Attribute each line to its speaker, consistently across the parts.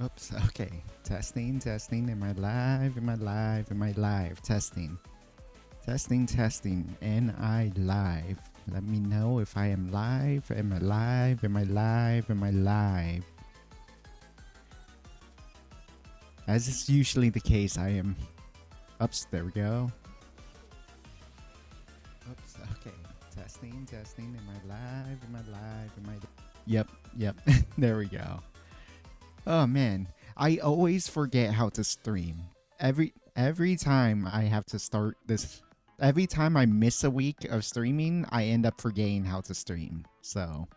Speaker 1: Oops. Okay. Testing, testing. Am I live? Am I live? Am I live? Testing. Testing, testing. Am I live? Let me know if I am live. Am I live? Am I live? Am I live? As is usually the case, I am. Oops. There we go. Oops. Okay. Testing, testing. Am I live? Am I live? Am I. Yep. Yep. There we go. Oh man, I always forget how to stream. Every time I have to start this, every time I miss a week of streaming, I end up forgetting how to stream. So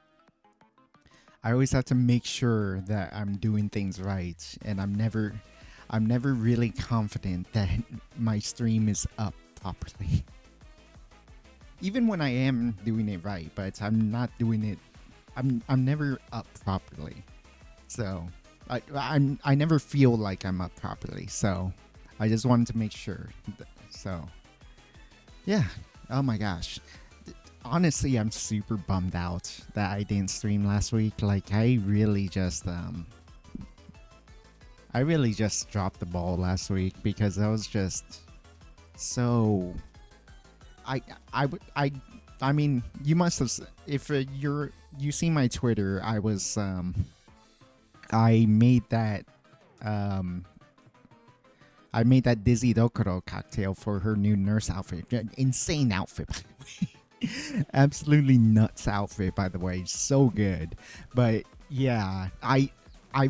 Speaker 1: I always have to make sure that I'm doing things right, and I'm never really confident that my stream is up properly. Even when I am doing it right, but I'm not doing it. I'm never up properly. So I never feel like I'm up properly, so I just wanted to make sure. So, yeah. Oh my gosh. Honestly, I'm super bummed out that I didn't stream last week. Like, I really just dropped the ball last week because I was just so. I mean, you must have, if you see my Twitter, I made that Dizzy Dokuro cocktail for her new nurse outfit. Insane outfit, by the way. Absolutely nuts outfit, by the way. So good. But yeah, I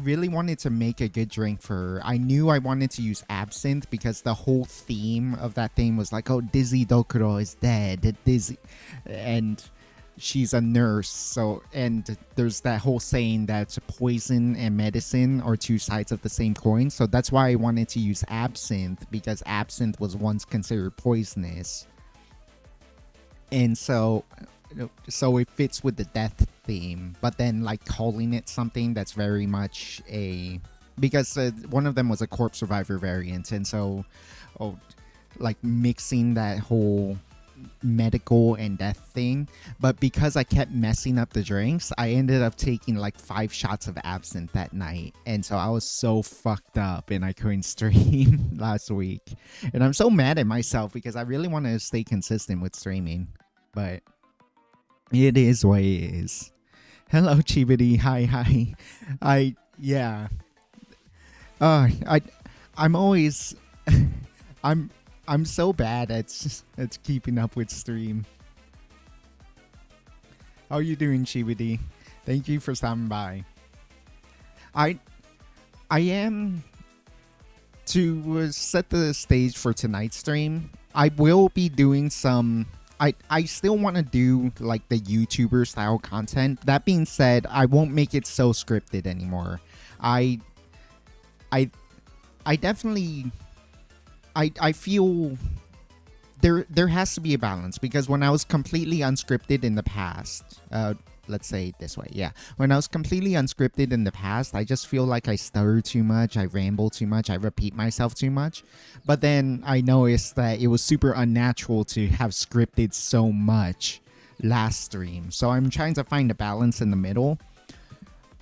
Speaker 1: really wanted to make a good drink for her. I knew I wanted to use absinthe because the whole theme of that thing was like, oh, Dizzy Dokuro is dead. Dizzy, and she's a nurse, so, and there's that whole saying that poison and medicine are two sides of the same coin. So that's why I wanted to use absinthe, because absinthe was once considered poisonous, and so it fits with the death theme. But then, like, calling it something that's very much a, because one of them was a corpse survivor variant, and so like mixing that whole medical and death thing. But because I kept messing up the drinks, I ended up taking like 5 shots of absinthe that night, and so I was so fucked up and I couldn't stream last week, and I'm so mad at myself because I really want to stay consistent with streaming, but it is what it is. Hello, Chibity. Hi. Yeah. I'm always I'm so bad at keeping up with stream. How are you doing, Chibity? Thank you for stopping by. I am, to set the stage for tonight's stream. I will be doing some. I still want to do like the YouTuber style content. That being said, I won't make it so scripted anymore. I definitely. I feel there has to be a balance, because when I was completely unscripted in the past, let's say it this way, yeah. When I was completely unscripted in the past, I just feel like I stutter too much, I ramble too much, I repeat myself too much. But then I noticed that it was super unnatural to have scripted so much last stream. So I'm trying to find a balance in the middle.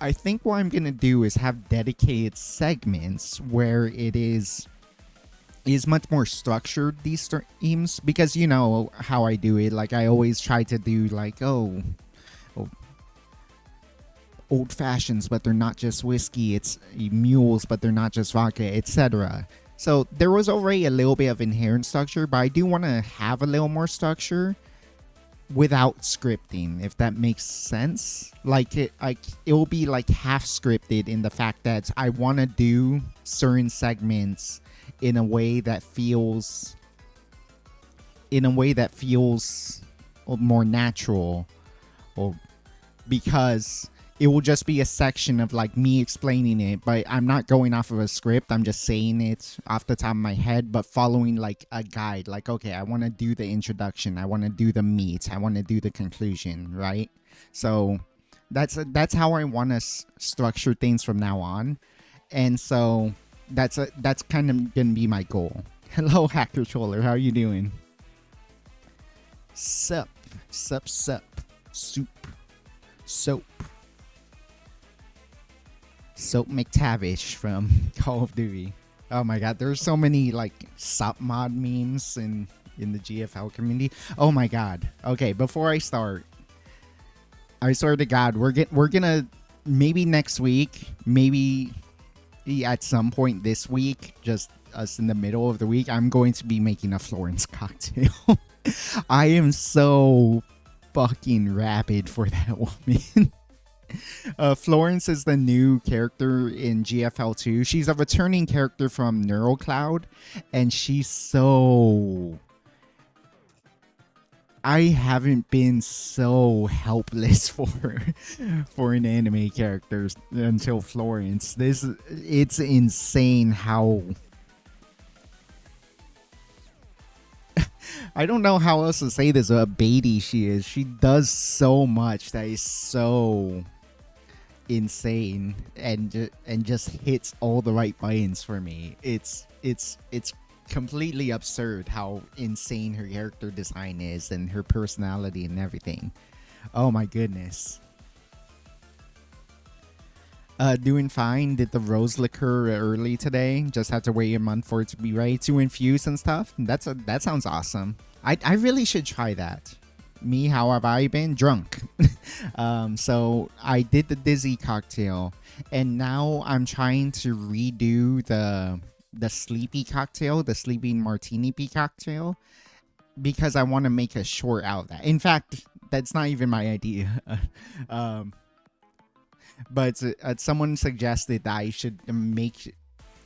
Speaker 1: I think what I'm going to do is have dedicated segments where it is much more structured, these streams, because you know how I do it. Like, I always try to do like, oh, old fashions, but they're not just whiskey, it's mules, but they're not just vodka, etc. So there was already a little bit of inherent structure, but I do want to have a little more structure without scripting, if that makes sense. Like, it will be like half scripted in the fact that I want to do certain segments in a way that feels more natural, or because it will just be a section of like me explaining it, but I'm not going off of a script. I'm just saying it off the top of my head, but following like a guide. Like, okay, I want to do the introduction, I want to do the meat, I want to do the conclusion, right? So that's how I want to structure things from now on, and so that's kind of gonna be my goal. Hello, Hacker Troller. How are you doing? Sup. Soup. Soap. Soap McTavish from Call of Duty. Oh my god, there's so many like sub mod memes in the GFL community. Oh my god. Okay, before I start, I swear to God, we're gonna maybe next week, maybe at some point this week, just us in the middle of the week, I'm going to be making a Florence cocktail. I am so fucking rabid for that woman. Florence is the new character in GFL2. She's a returning character from NeuroCloud, and she's so... I haven't been so helpless for an anime character until Florence. It's insane how... I don't know how else to say this, baity she is. She does so much that is so insane and just hits all the right buttons for me. It's completely absurd how insane her character design is and her personality and everything. Oh my goodness. Doing fine. Did the rose liqueur early today. Just had to wait a month for it to be ready to infuse and stuff. That sounds awesome. I really should try that. Me, how have I been? Drunk. So I did the Dizzy cocktail, and now I'm trying to redo the Sleepy cocktail, the Sleeping Martini Pea cocktail, because I want to make a short out of that. In fact, that's not even my idea. But someone suggested that I should make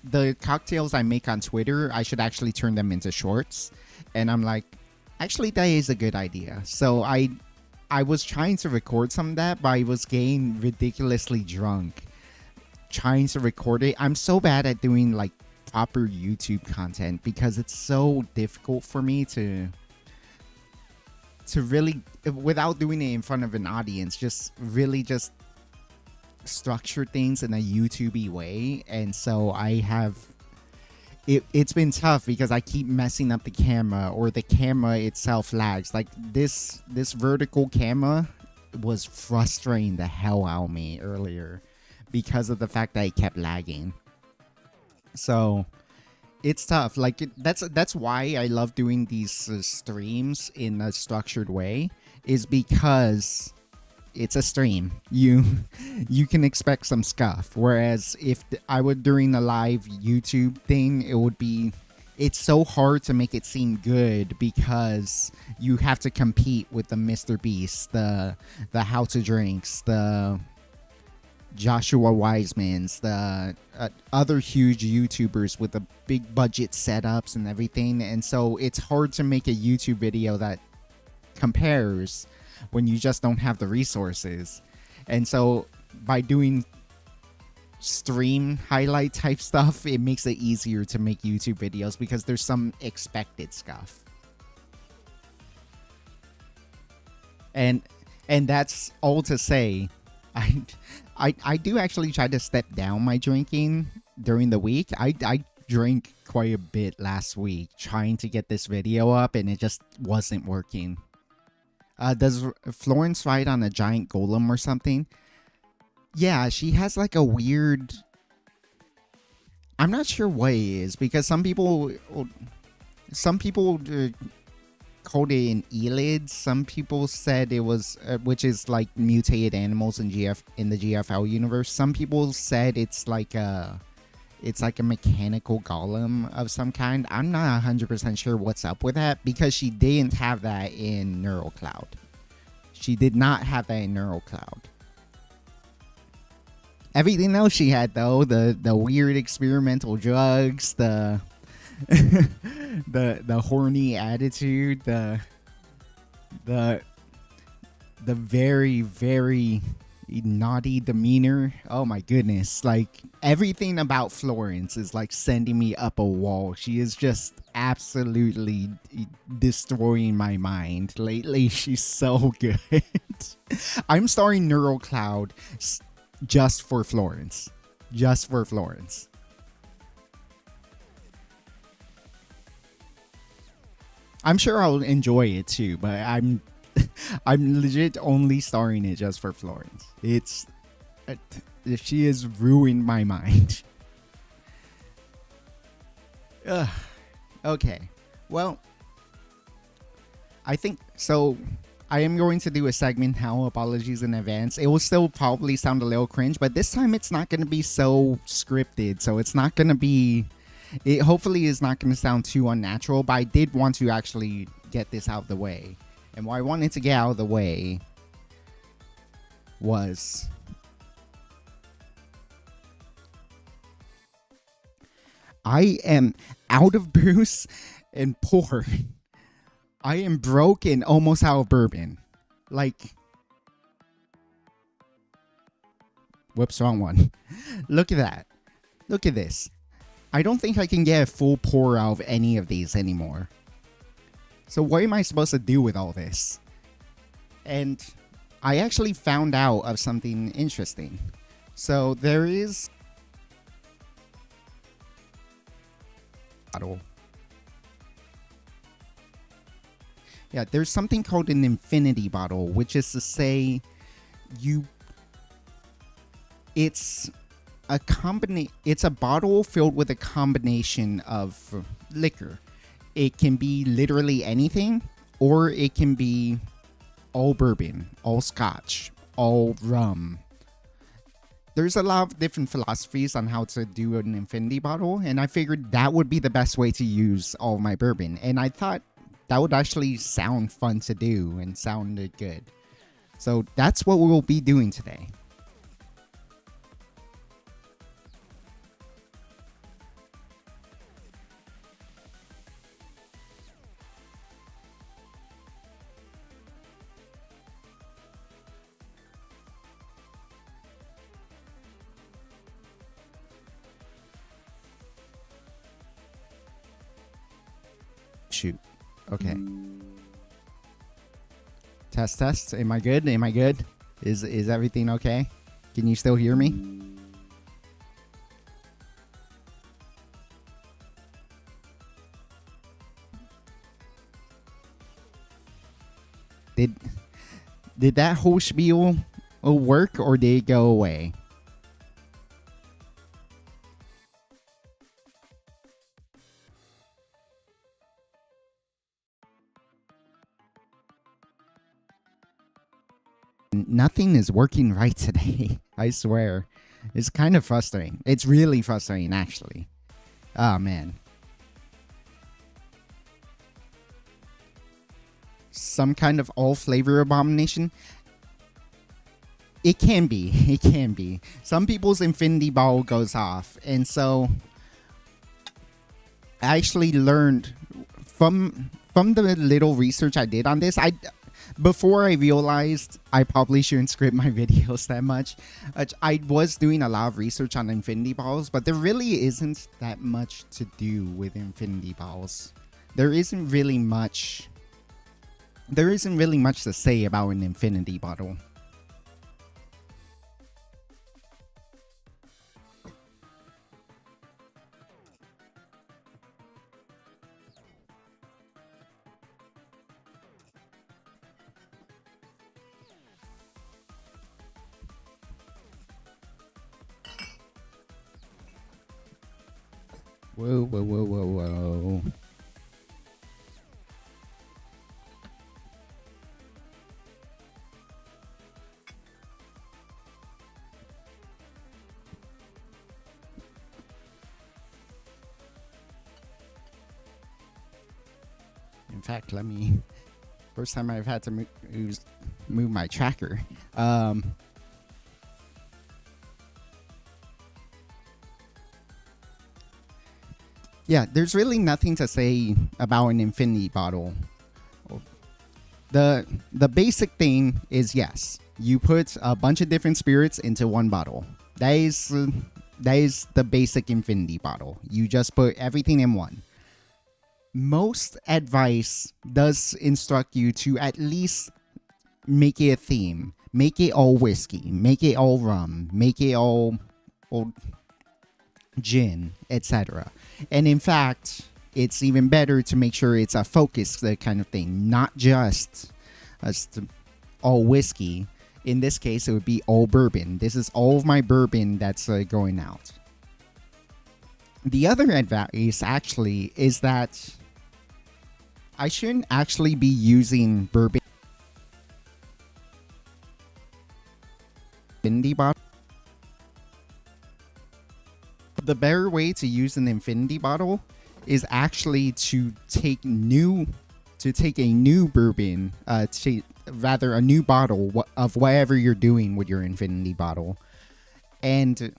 Speaker 1: the cocktails I make on Twitter, I should actually turn them into shorts. And I'm like, actually, that is a good idea. So I was trying to record some of that, but I was getting ridiculously drunk trying to record it. I'm so bad at doing like proper YouTube content because it's so difficult for me to really, without doing it in front of an audience, just really just structure things in a YouTube-y way. And so I have it's been tough because I keep messing up the camera, or the camera itself lags. Like this vertical camera was frustrating the hell out of me earlier because of the fact that it kept lagging. So it's tough. Like that's why I love doing these streams in a structured way, is because it's a stream. You can expect some scuff. Whereas if I were doing a live YouTube thing, it's so hard to make it seem good because you have to compete with the Mr. Beast, the How to Drinks, the Joshua Wisemans, the other huge YouTubers with the big budget setups and everything. And so it's hard to make a YouTube video that compares when you just don't have the resources. And so by doing stream highlight type stuff, it makes it easier to make YouTube videos because there's some expected stuff. And that's all to say, I do actually try to step down my drinking during the week. I drank quite a bit last week trying to get this video up, and it just wasn't working. Does Florence ride on a giant golem or something? Yeah, she has like a weird... I'm not sure what it is, because some people called it an elid. Some people said it was, which is like mutated animals in the GFL universe. Some people said it's like a mechanical golem of some kind. I'm not 100% sure what's up with that, because she didn't have that in NeuroCloud. She did not have that in NeuroCloud. Everything else she had, though, the weird experimental drugs, the horny attitude, the very, very naughty demeanor. Oh my goodness. Like, everything about Florence is like sending me up a wall. She is just absolutely destroying my mind lately. She's so good. I'm starting NeuroCloud just for Florence. Just for Florence. I'm sure I'll enjoy it too, but I'm legit only starring it just for Florence. She has ruined my mind. Ugh. Okay. Well, I think so. I am going to do a segment now. Apologies in advance. It will still probably sound a little cringe, but this time it's not going to be so scripted. So it's not going to be. It hopefully is not going to sound too unnatural. But I did want to actually get this out of the way, and what I wanted to get out of the way was I am out of booze and poor. I am broke and almost out of bourbon. Like, whoops, wrong one. Look at that. Look at this. I don't think I can get a full pour out of any of these anymore. So what am I supposed to do with all this? And I actually found out of something interesting. So there is bottle. Yeah, there's something called an infinity bottle, which is to say it's a bottle filled with a combination of liquor. It can be literally anything, or it can be all bourbon, all scotch, all rum. There's a lot of different philosophies on how to do an infinity bottle, and I figured that would be the best way to use all of my bourbon. And I thought that would actually sound fun to do and sounded good. So that's what we'll be doing today. Shoot. Okay. Test. Am I good? Am I good? Is everything okay? Can you still hear me? Did that whole spiel work, or did it go away? Nothing is working right today. I swear. It's kind of frustrating. It's really frustrating, actually. Oh, man. Some kind of all-flavor abomination? It can be. It can be. Some people's infinity bottle goes off. And so I actually learned from the little research I did on this. Before I realized I probably shouldn't script my videos that much, I was doing a lot of research on infinity bottles, but there really isn't that much to do with infinity bottles. There isn't really much to say about an infinity bottle. Whoa. In fact, first time I've had to move my tracker. Yeah, there's really nothing to say about an infinity bottle. The basic thing is, yes, you put a bunch of different spirits into one bottle. That is the basic infinity bottle. You just put everything in one. Most advice does instruct you to at least make it a theme. Make it all whiskey. Make it all rum. Make it all gin, etc. And in fact, it's even better to make sure it's a focused kind of thing, not just all whiskey. In this case, it would be all bourbon. This is all of my bourbon that's going out. The other advice actually is that I shouldn't actually be using bourbon infinity bottle. The better way to use an infinity bottle is actually to take a new bourbon, rather a new bottle of whatever you're doing with your infinity bottle. And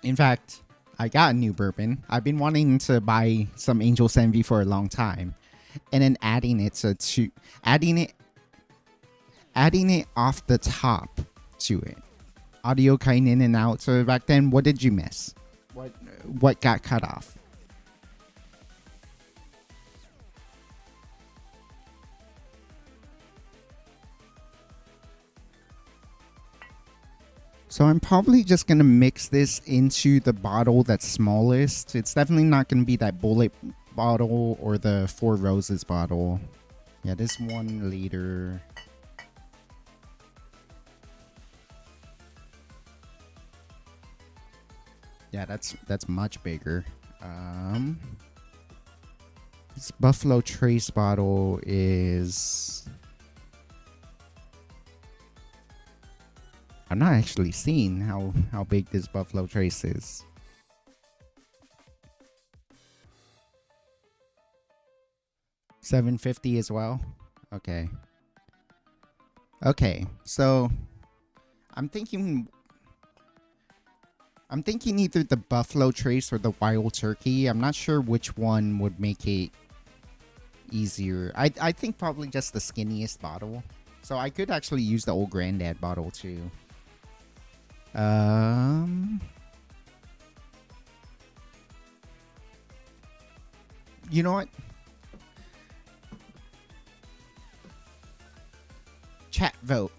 Speaker 1: in fact, I got a new bourbon. I've been wanting to buy some Angel's Envy for a long time, and then adding it off the top to it. Audio cutting in and out. So back then, what did you miss? What got cut off? So I'm probably just going to mix this into the bottle that's smallest. It's definitely not going to be that bullet bottle or the Four Roses bottle. Yeah, this 1 liter. Yeah, that's much bigger. This Buffalo Trace bottle is... I'm not actually seeing how big this Buffalo Trace is. $7.50 as well. Okay. Okay, so I'm thinking either the Buffalo Trace or the Wild Turkey. I'm not sure which one would make it easier. I think probably just the skinniest bottle. So I could actually use the Old Granddad bottle too. You know what? Chat vote.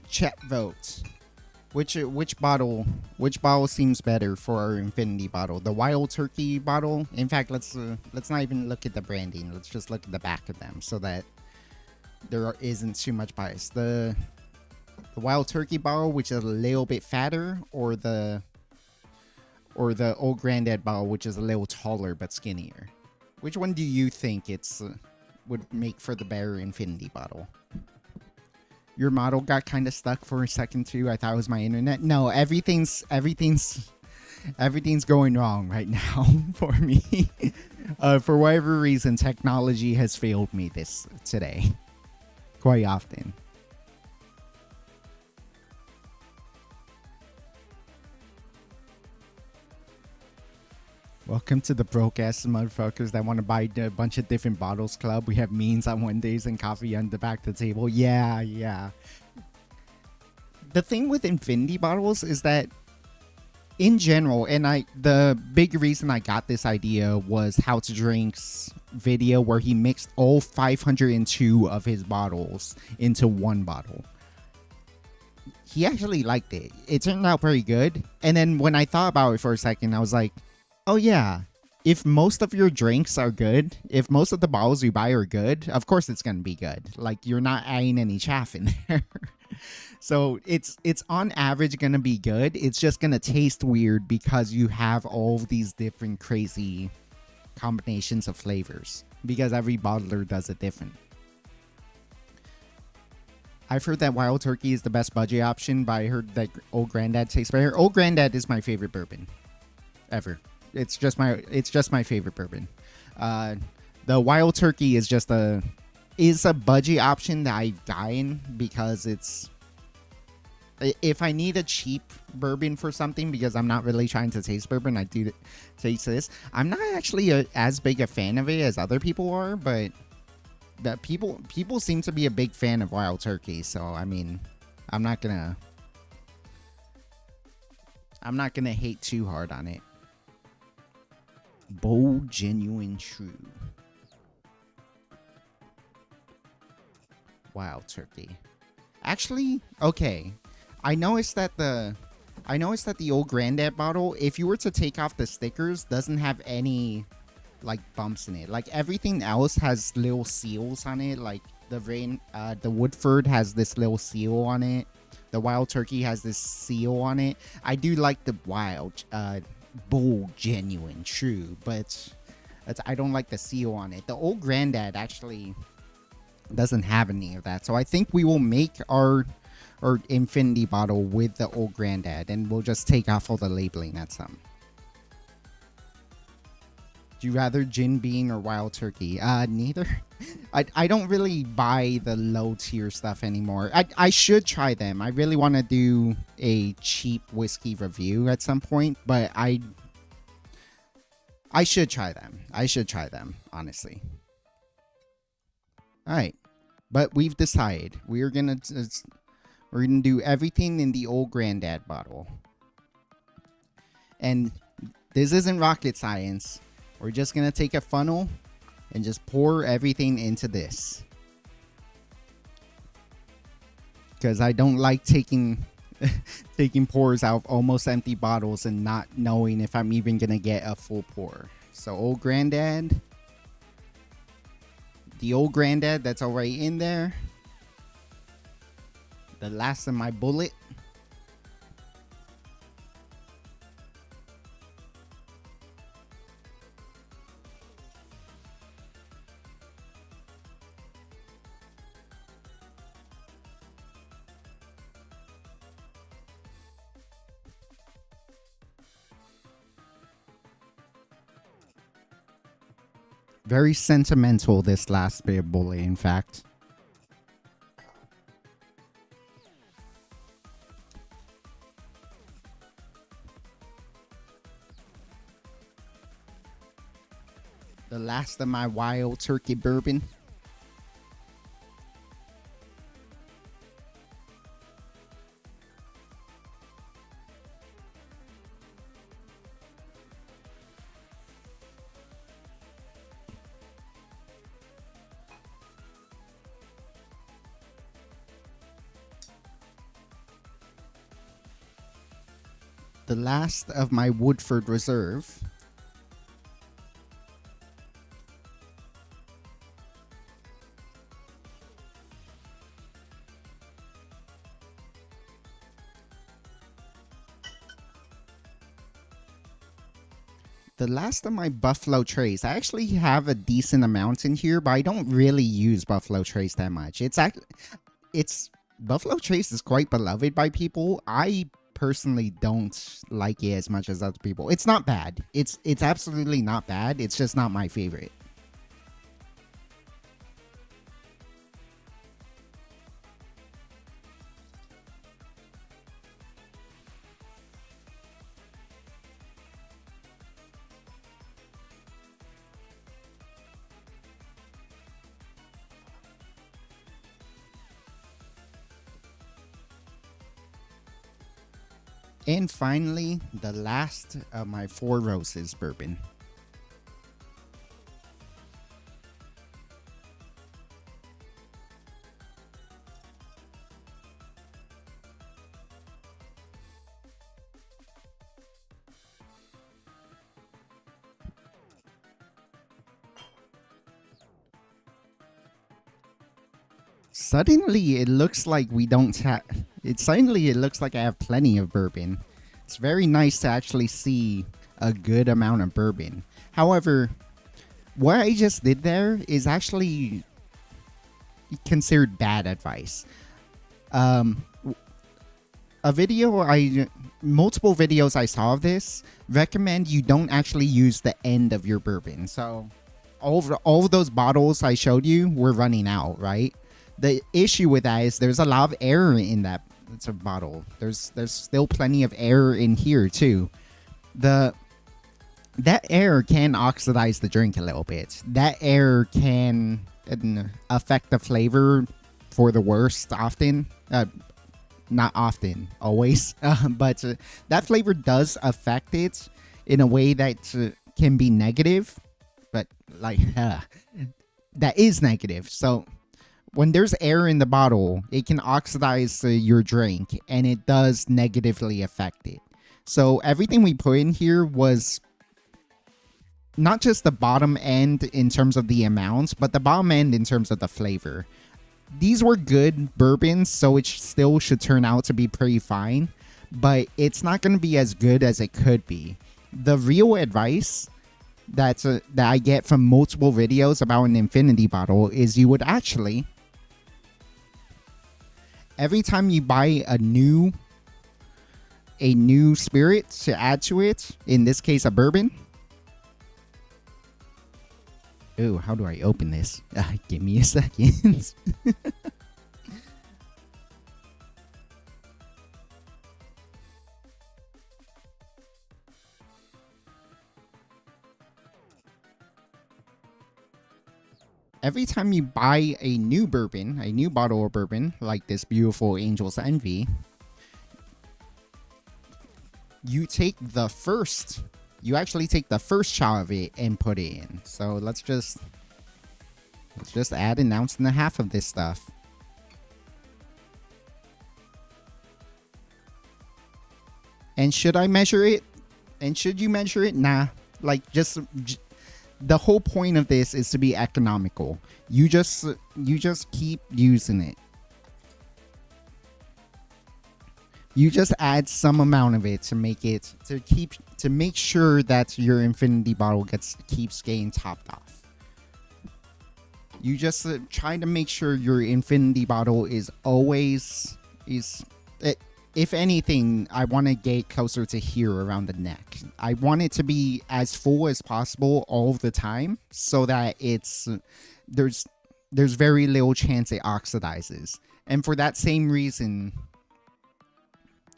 Speaker 1: Which bottle seems better for our infinity bottle? The Wild Turkey bottle? In fact, let's not even look at the branding. Let's just look at the back of them so that there isn't too much bias. The Wild Turkey bottle, which is a little bit fatter, or the Old Granddad bottle, which is a little taller but skinnier. Which one do you think would make for the better infinity bottle? Your model got kind of stuck for a second too. I thought it was my internet. No, everything's going wrong right now for me. For whatever reason, technology has failed me today quite often. Welcome to the broke ass motherfuckers that want to buy a bunch of different bottles club. We have means on Mondays and coffee on the back of the table. Yeah. The thing with infinity bottles is that in general, and the big reason I got this idea was How to Drink's video where he mixed all 502 of his bottles into one bottle. He actually liked it. It turned out very good. And then when I thought about it for a second, I was like, oh yeah, if most of your drinks are good, if most of the bottles you buy are good, of course it's going to be good. Like, you're not adding any chaff in there. So it's on average going to be good. It's just going to taste weird because you have all of these different crazy combinations of flavors. Because every bottler does it different. I've heard that Wild Turkey is the best budget option, but I heard that Old Granddad tastes better. Old Granddad is my favorite bourbon ever. It's just my favorite bourbon. The Wild Turkey is just a budget option that I've gotten because it's, if I need a cheap bourbon for something, because I'm not really trying to taste bourbon, I do taste this. I'm not actually as big a fan of it as other people are, but that people seem to be a big fan of Wild Turkey. So I mean, I'm not gonna hate too hard on it. Bold, genuine, true. Wild Turkey. Actually, okay. I noticed that the Old Granddad bottle, if you were to take off the stickers, doesn't have any like bumps in it. Like, everything else has little seals on it. Like the Woodford has this little seal on it. The wild turkey has this seal on it. I do like the wild bull genuine true, but I don't like the seal on it. The old granddad actually doesn't have any of that. So I think we will make our infinity bottle with the old granddad, and we'll just take off all the labeling. That's some. Do you rather gin bean or wild turkey? Neither. I don't really buy the low tier stuff anymore. I should try them. I really want to do a cheap whiskey review at some point, but I should try them. I should try them, honestly. All right, but we've decided we're gonna do everything in the old granddad bottle, and this isn't rocket science. We're just gonna take a funnel and just pour everything into this, because I don't like taking pours out of almost empty bottles and not knowing if I'm even gonna get a full pour. So old granddad, the old granddad that's already in there, the last of my bullet. Very sentimental, this last bit of bullet, in fact. The last of my wild turkey bourbon. The last of my Woodford Reserve. The last of my Buffalo Trace. I actually have a decent amount in here, but I don't really use Buffalo Trace that much. It's Buffalo Trace is quite beloved by people. I personally don't like it as much as other people. It's not bad. It's absolutely not bad. It's just not my favorite. And finally, the last of my Four Roses bourbon. Suddenly, it looks like we don't have... Suddenly, it looks like I have plenty of bourbon. It's very nice to actually see a good amount of bourbon. However, what I just did there is actually considered bad advice. Multiple videos I saw of this recommend you don't actually use the end of your bourbon. So, all of those bottles I showed you were running out, right? The issue with that is there's a lot of air in that bottle. There's still plenty of air in here too. That air can oxidize the drink a little bit. That air can affect the flavor for the worst often. Not often, always. But that flavor does affect it in a way that can be negative. But that is negative. So when there's air in the bottle, it can oxidize your drink, and it does negatively affect it. So everything we put in here was not just the bottom end in terms of the amounts, but the bottom end in terms of the flavor. these were good bourbons, so it still should turn out to be pretty fine, but it's not going to be as good as it could be. The real advice that I get from multiple videos about an infinity bottle is you would actually, every time you buy a new spirit to add to it, in this case a bourbon. Ooh, how do I open this? Give me a second. Every time you buy a new bourbon, a new bottle of bourbon, like this beautiful Angel's Envy, you actually take the first shot of it and put it in. So let's just add an ounce and a half of this stuff. And should I measure it? And should you measure it? Nah. Like, the whole point of this is to be economical. You just keep using it. You just add some amount of it to make sure that your infinity bottle keeps getting topped off. You just try to make sure your infinity bottle is always if anything, I want to get closer to here around the neck. I want it to be as full as possible all the time, so that there's very little chance it oxidizes. And for that same reason,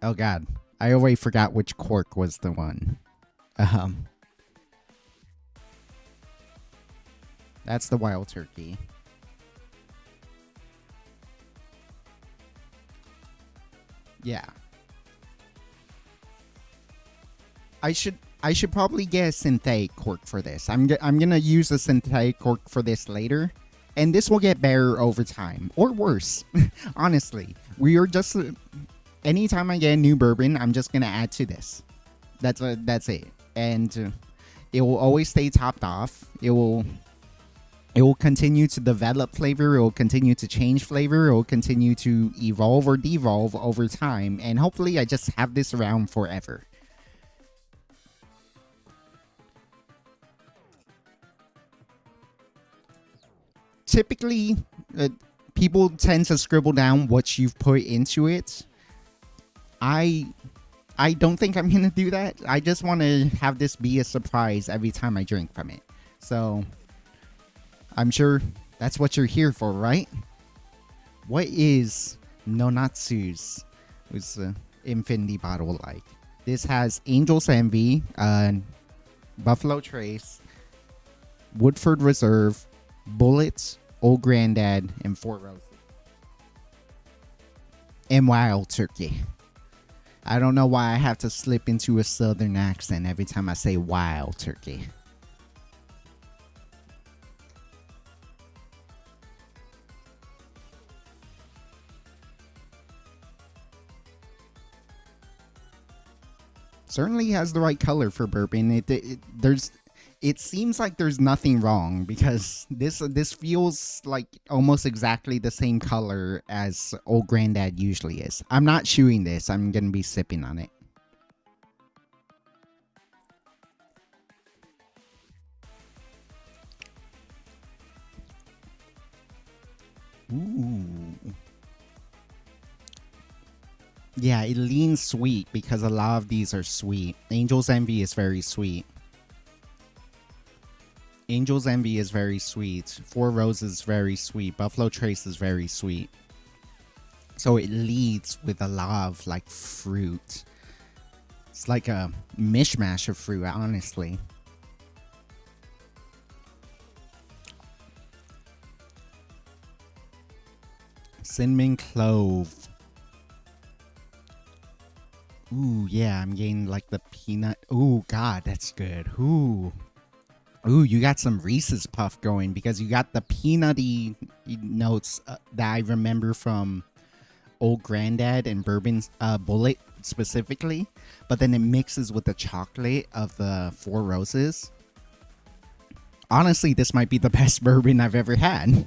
Speaker 1: oh god, I already forgot which cork was the one. That's the Wild Turkey. Yeah. I should probably get a synthetic cork for this. I'm gonna use a synthetic cork for this later, and this will get better over time, or worse. Honestly, we are just anytime I get a new bourbon, I'm just gonna add to this. That's it, and it will always stay topped off. It will continue to develop flavor. It will continue to change flavor. It will continue to evolve or devolve over time. And hopefully I just have this around forever. Typically, people tend to scribble down what you've put into it. I don't think I'm going to do that. I just want to have this be a surprise every time I drink from it. So I'm sure that's what you're here for, right? What is Nonatsu's infinity bottle like? This has Angel's Envy, Buffalo Trace, Woodford Reserve, Bullets, Old Grandad, and Four Roses. And Wild Turkey. I don't know why I have to slip into a southern accent every time I say Wild Turkey. Certainly has the right color for bourbon. It seems like there's nothing wrong, because this feels like almost exactly the same color as Old Grandad usually is. I'm not chewing this. I'm gonna be sipping on it. Ooh. Yeah, it leans sweet because a lot of these are sweet. Angel's Envy is very sweet. Angel's Envy is very sweet. Four Roses is very sweet. Buffalo Trace is very sweet. So it leads with a lot of like fruit. It's like a mishmash of fruit, honestly. Cinnamon clove. Ooh, yeah, I'm getting like the peanut. Ooh, God, that's good. Ooh, you got some Reese's Puff going, because you got the peanutty notes that I remember from Old Grandad and Bourbon's Bullet specifically. But then it mixes with the chocolate of the Four Roses. Honestly, this might be the best bourbon I've ever had.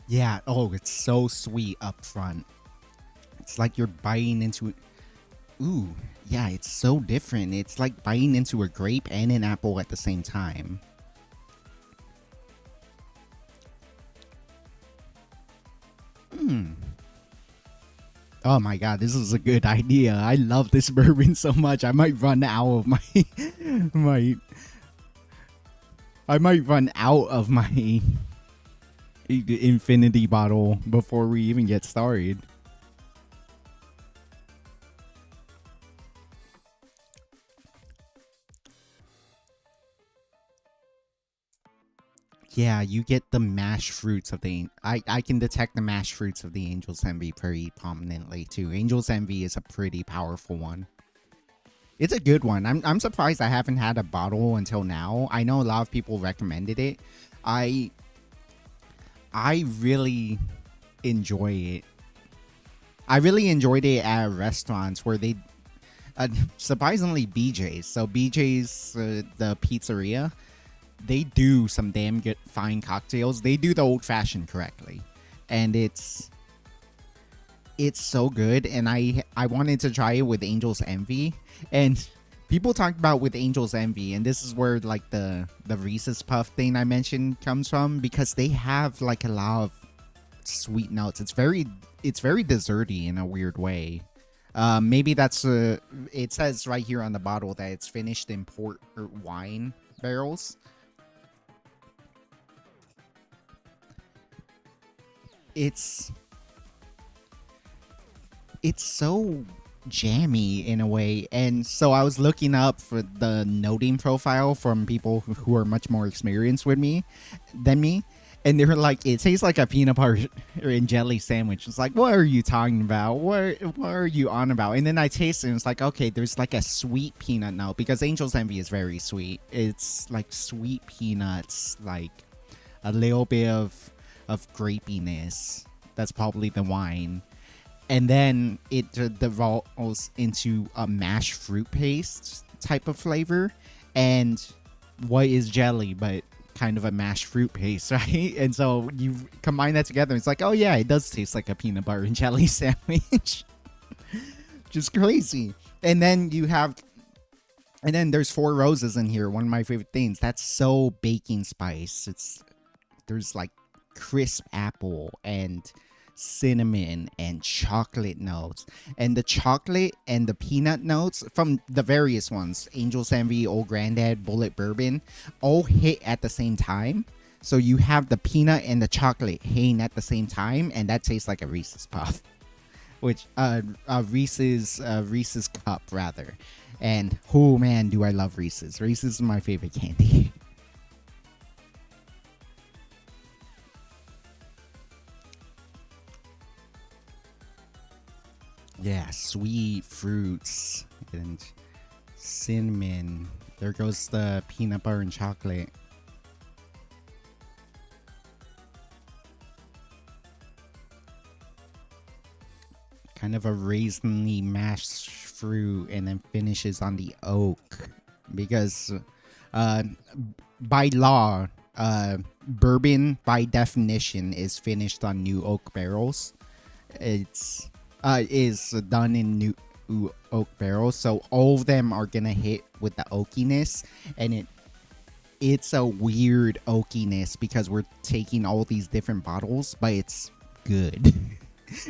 Speaker 1: Yeah. Oh, it's so sweet up front. It's like you're biting into. Ooh, yeah. It's so different. It's like biting into a grape and an apple at the same time. Hmm. Oh my god, this is a good idea. I love this bourbon so much. I might run out of my my I might run out of my infinity bottle before we even get started. Yeah, you get the mashed fruits of the. I can detect the mashed fruits of the Angel's Envy pretty prominently too. Angel's Envy is a pretty powerful one. It's a good one. I'm surprised I haven't had a bottle until now. I know a lot of people recommended it. I I really enjoy it. I really enjoyed it at restaurants where they surprisingly BJ's. So BJ's, the pizzeria, they do some damn good fine cocktails. They do the old fashioned correctly, and it's so good. And I wanted to try it with Angel's Envy, and people talk about with Angel's Envy, and this is where like the Reese's Puff thing I mentioned comes from, because they have like a lot of sweet notes. It's very desserty in a weird way. Maybe that's it says right here on the bottle that it's finished in port or wine barrels. It's it's so jammy in a way. And so I was looking up for the noting profile from people who are much more experienced with me than me. And they were like, it tastes like a peanut butter and jelly sandwich. It's like, what are you talking about? What are you on about? And then I tasted it, and it's like, okay, there's like a sweet peanut note, because Angel's Envy is very sweet. It's like sweet peanuts, like a little bit of grapiness. That's probably the wine, and then it devolves into a mashed fruit paste type of flavor. And what is jelly but kind of a mashed fruit paste, right? And so you combine that together, it's like, oh yeah, it does taste like a peanut butter and jelly sandwich. Just crazy. And then you have, and then there's Four Roses in here, one of my favorite things. That's so baking spice. There's like crisp apple and cinnamon and chocolate notes, and the chocolate and the peanut notes from the various ones, Angel's Envy, Old Granddad, Bullet Bourbon, all hit at the same time. So you have the peanut and the chocolate hitting at the same time, and that tastes like a Reese's Puff, which Reese's cup rather. And oh man, do I love Reese's. Reese's is my favorite candy. Yeah, sweet fruits and cinnamon. There goes the peanut butter and chocolate. Kind of a raisiny mashed fruit, and then finishes on the oak. Because uh, by law, bourbon by definition is finished on new oak barrels. It's is done in new oak barrels, so all of them are gonna hit with the oakiness, and it's a weird oakiness because we're taking all these different bottles, but it's good.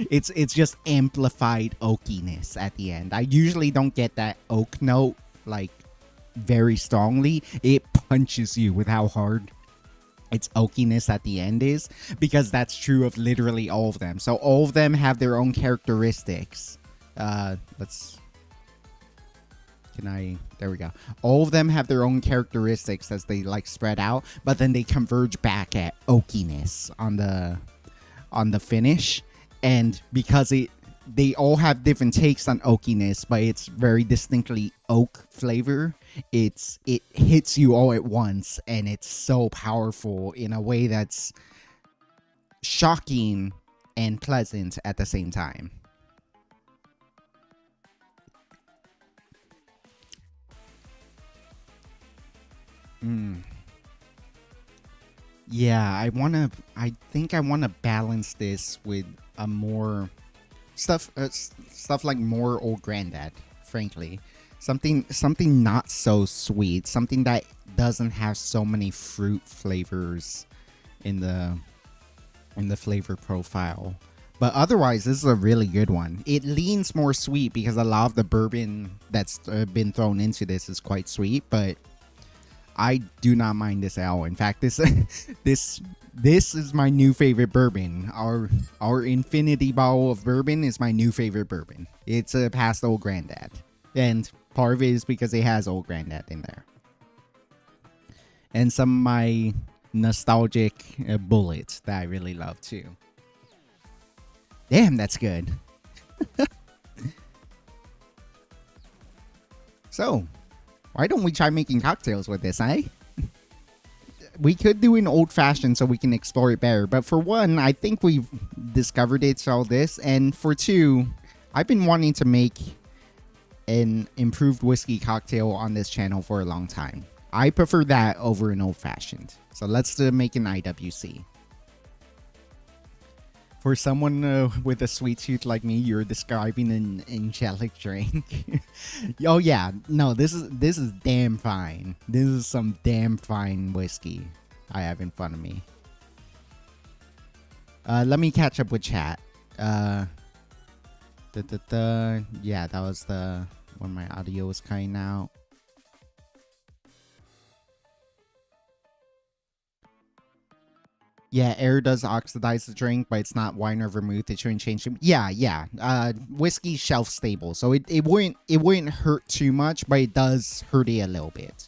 Speaker 1: It's just amplified oakiness at the end. I usually don't get that oak note like very strongly. It punches you with how hard its oakiness at the end is, because that's true of literally all of them. So all of them have their own characteristics. Let's can I there we go. All of them have their own characteristics as they like spread out, but then they converge back at oakiness on the finish. And because they all have different takes on oakiness, but it's very distinctly oak flavor. It hits you all at once, and it's so powerful in a way that's shocking and pleasant at the same time. Mm. Yeah, I think I wanna balance this with a more stuff like more old granddad. Frankly, something not so sweet, something that doesn't have so many fruit flavors in the flavor profile. But otherwise, this is a really good one. It leans more sweet because a lot of the bourbon that's been thrown into this is quite sweet, but I do not mind this at all. In fact, this this this is my new favorite bourbon. Our infinity bottle of bourbon is my new favorite bourbon. It's a past old granddad, and part of it is because it has old granddad in there, and some of my nostalgic bullets that I really love too. Damn, that's good. So, why don't we try making cocktails with this, eh? We could do an old fashioned so we can explore it better. But for one, I think we've discovered it's all this. And for two, I've been wanting to make an improved whiskey cocktail on this channel for a long time. I prefer that over an old fashioned. So let's make an IWC. For someone with a sweet tooth like me, you're describing an angelic drink. Oh yeah, no, this is damn fine. This is some damn fine whiskey I have in front of me. Let me catch up with chat. Yeah, that was the when my audio was cutting out. Yeah, air does oxidize the drink, but it's not wine or vermouth. It shouldn't change. Yeah. Whiskey's shelf stable, so it wouldn't hurt too much, but it does hurt it a little bit.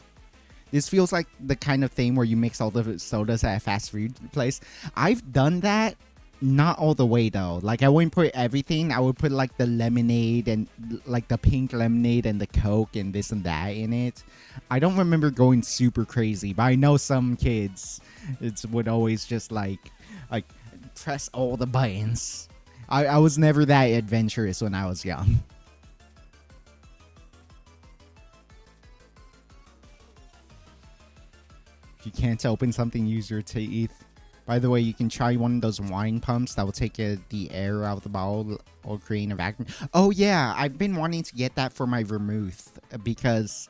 Speaker 1: This feels like the kind of thing where you mix all the sodas at a fast food place. I've done that, not all the way though. Like I wouldn't put everything. I would put like the lemonade and like the pink lemonade and the Coke and this and that in it. I don't remember going super crazy, but I know some kids would always just like press all the buttons. I was never that adventurous when I was young. If you can't open something, use your teeth. By the way, you can try one of those wine pumps that will take the air out of the bottle or create a vacuum. Oh yeah, I've been wanting to get that for my vermouth because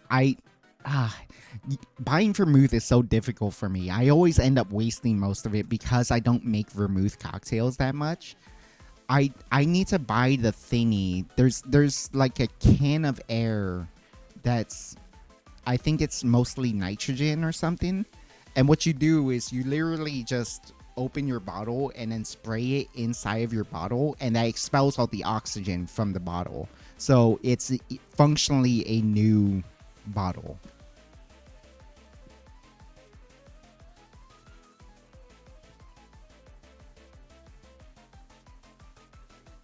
Speaker 1: buying vermouth is so difficult for me. I always end up wasting most of it because I don't make vermouth cocktails that much. I need to buy the thingy. There's like a can of air that's, I think it's mostly nitrogen or something. And what you do is you literally just open your bottle and then spray it inside of your bottle, and that expels all the oxygen from the bottle. So it's functionally a new bottle.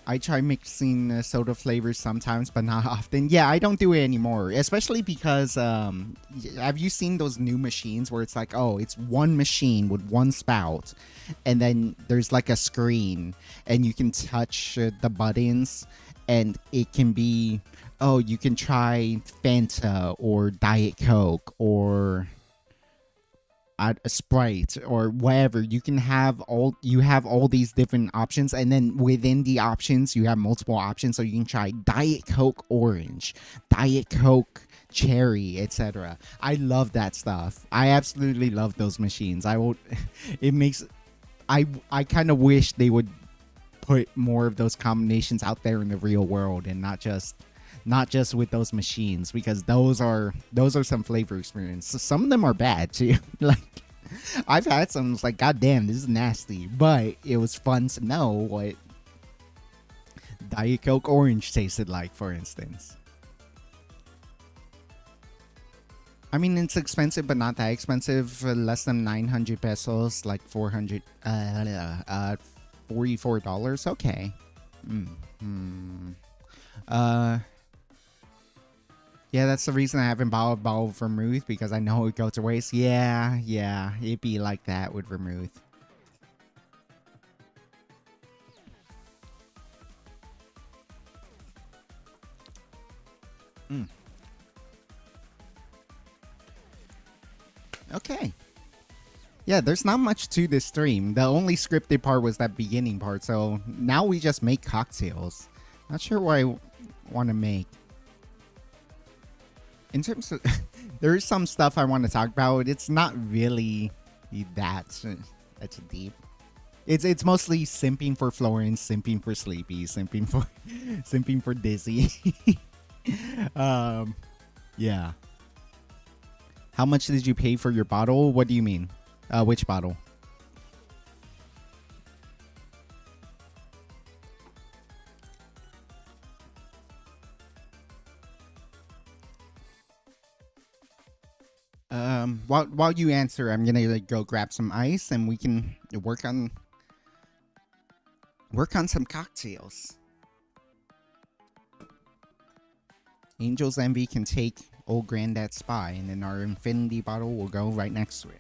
Speaker 1: I try mixing soda flavors sometimes, but not often. Yeah, I don't do it anymore, especially because have you seen those new machines where it's like, oh, it's one machine with one spout, and then there's like a screen, and you can touch the buttons, and it can be, oh, you can try Fanta or Diet Coke or a Sprite or whatever. You can have all these different options, and then within the options you have multiple options, so you can try Diet Coke Orange, Diet Coke Cherry, etc. I love that stuff. I absolutely love those machines. It makes, I kind of wish they would put more of those combinations out there in the real world, and not just with those machines, because those are some flavor experience. So some of them are bad too. Like I've had some, it's like, god damn, this is nasty, but it was fun to know what Diet Coke Orange tasted like, for instance. I mean, it's expensive, but not that expensive. Less than 900 pesos, like $44. Okay. Yeah, that's the reason I haven't bought a bottle of vermouth, because I know it would go to waste. Yeah, it'd be like that with vermouth. Okay. Yeah, there's not much to this stream. The only scripted part was that beginning part. So now we just make cocktails. Not sure what I want to make. In terms of, there is some stuff I want to talk about. It's not really that that's deep. It's mostly simping for Florence, simping for Sleepy, simping for simping for Dizzy. Yeah. How much did you pay for your bottle? What do you mean? Which bottle? While you answer, I'm gonna go grab some ice and we can work on some cocktails. Angel's Envy can take Old Granddad's Spy, and then our Infinity bottle will go right next to it.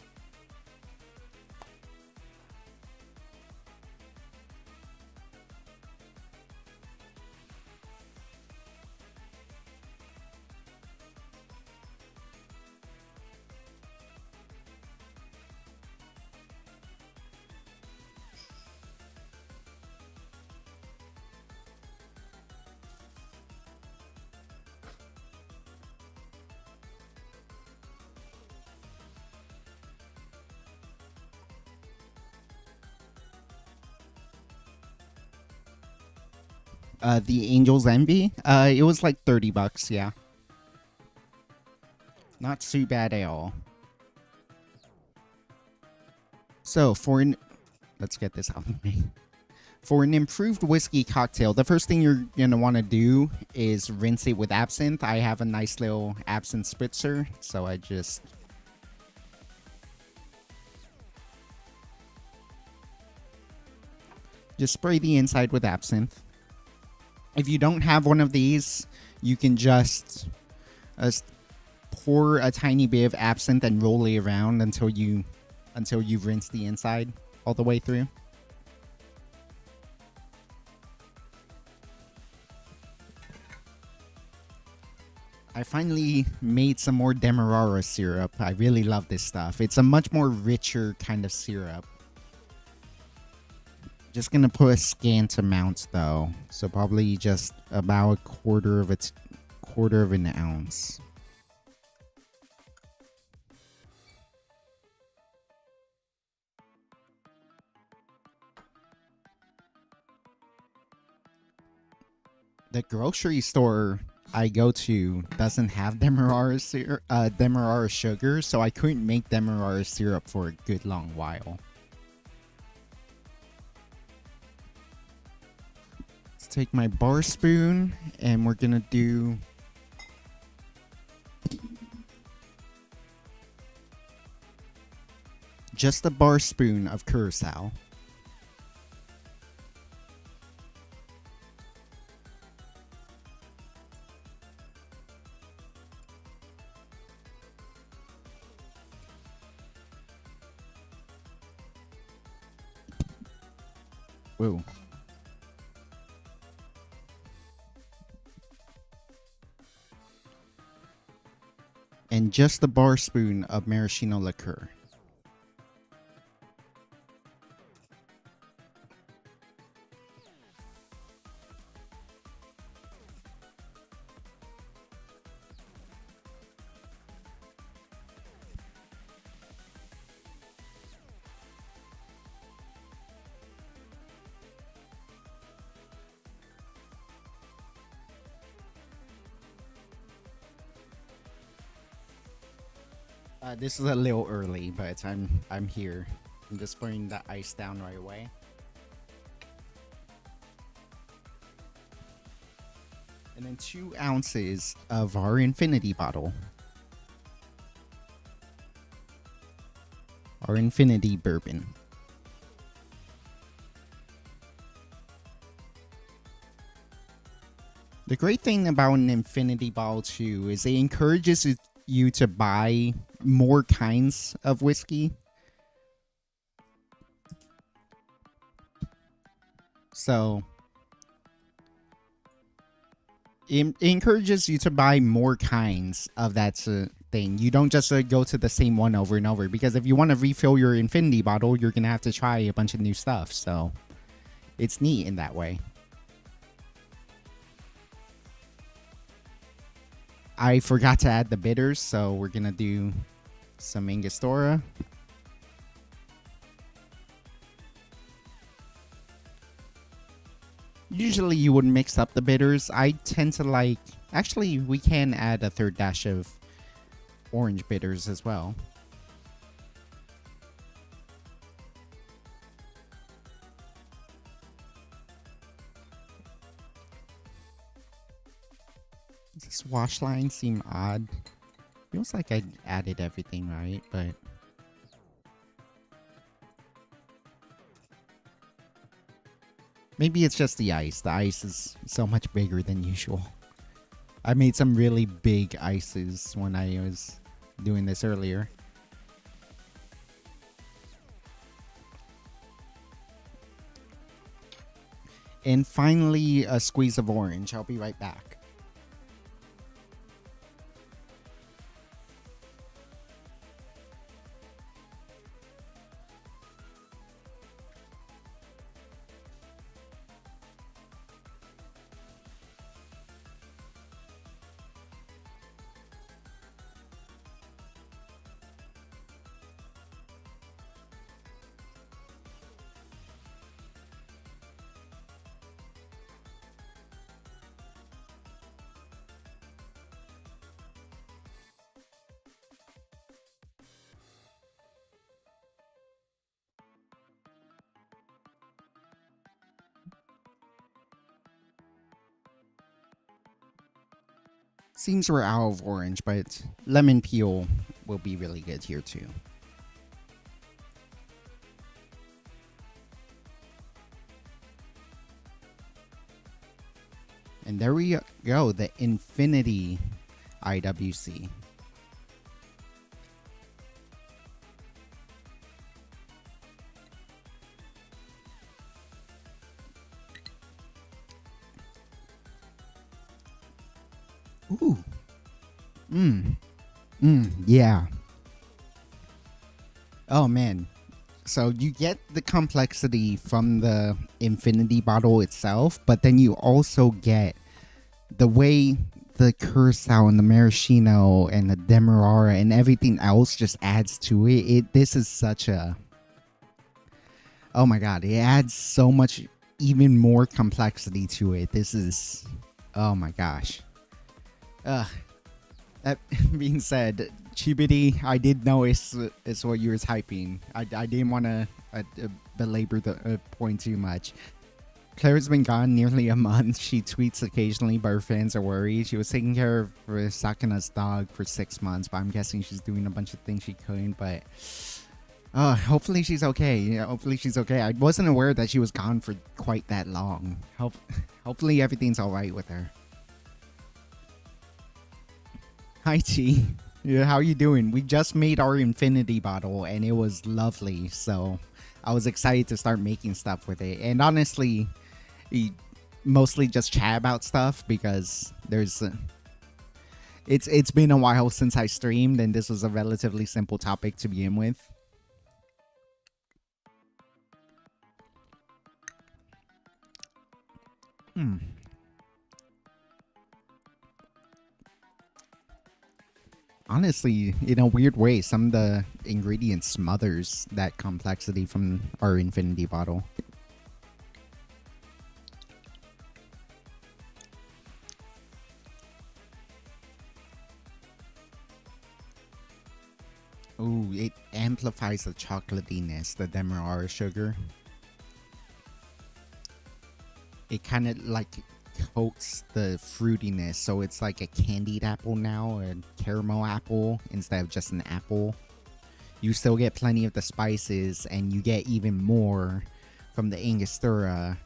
Speaker 1: The Angel's Envy. It was like $30. Yeah, not too bad at all. So let's get this out of the way. For an improved whiskey cocktail, the first thing you're gonna want to do is rinse it with absinthe. I have a nice little absinthe spritzer, so I just spray the inside with absinthe. If you don't have one of these, you can just pour a tiny bit of absinthe and roll it around until you've rinsed the inside all the way through. I finally made some more Demerara syrup. I really love this stuff. It's a much more richer kind of syrup. Just gonna put a scant amount though, so probably just about a quarter of an ounce. The grocery store I go to doesn't have Demerara sugar, so I couldn't make Demerara syrup for a good long while. Take my bar spoon and we're gonna do just a bar spoon of curacao. Whoa. And just a bar spoon of maraschino liqueur. This is a little early, but I'm here. I'm just putting the ice down right away. And then 2 ounces of our Infinity bottle. Our Infinity Bourbon. The great thing about an Infinity bottle too is it encourages you to buy more kinds of whiskey. So it encourages you to buy more kinds of that thing. You don't just go to the same one over and over, because if you want to refill your infinity bottle, you're gonna have to try a bunch of new stuff. So it's neat in that way. I forgot to add the bitters, so we're gonna do some Angostura. Usually you would mix up the bitters. I tend to like... Actually, we can add a third dash of orange bitters as well. Does this wash line seem odd? Feels like I added everything right, but... Maybe it's just the ice. The ice is so much bigger than usual. I made some really big ices when I was doing this earlier. And finally, a squeeze of orange. I'll be right back. Seems we're out of orange, but lemon peel will be really good here too. And there we go, the Infinity IWC. Ooh. Yeah. Oh, man. So you get the complexity from the infinity bottle itself, but then you also get the way the curacao and the maraschino and the demerara and everything else just adds to it. This is such a... Oh my god, it adds so much, even more complexity to it. This is... Oh my gosh. That being said, Chibity, I did notice is what you were typing. I didn't want to belabor the point too much. Claire's been gone nearly a month. She tweets occasionally, but her fans are worried. She was taking care of Sakana's dog for 6 months, but I'm guessing she's doing a bunch of things she couldn't. But hopefully she's okay. Yeah, hopefully she's okay. I wasn't aware that she was gone for quite that long. Hopefully everything's all right with her. Hi T, yeah, how you doing? We just made our infinity bottle and it was lovely, so I was excited to start making stuff with it. And honestly, mostly just chat about stuff because there's it's been a while since I streamed and this was a relatively simple topic to begin with. Honestly, in a weird way, some of the ingredients smothers that complexity from our infinity bottle. Ooh, it amplifies the chocolatiness, the demerara sugar. It kind of like coats the fruitiness, so it's like a candied apple now, a caramel apple instead of just an apple. You still get plenty of the spices and you get even more from the Angostura.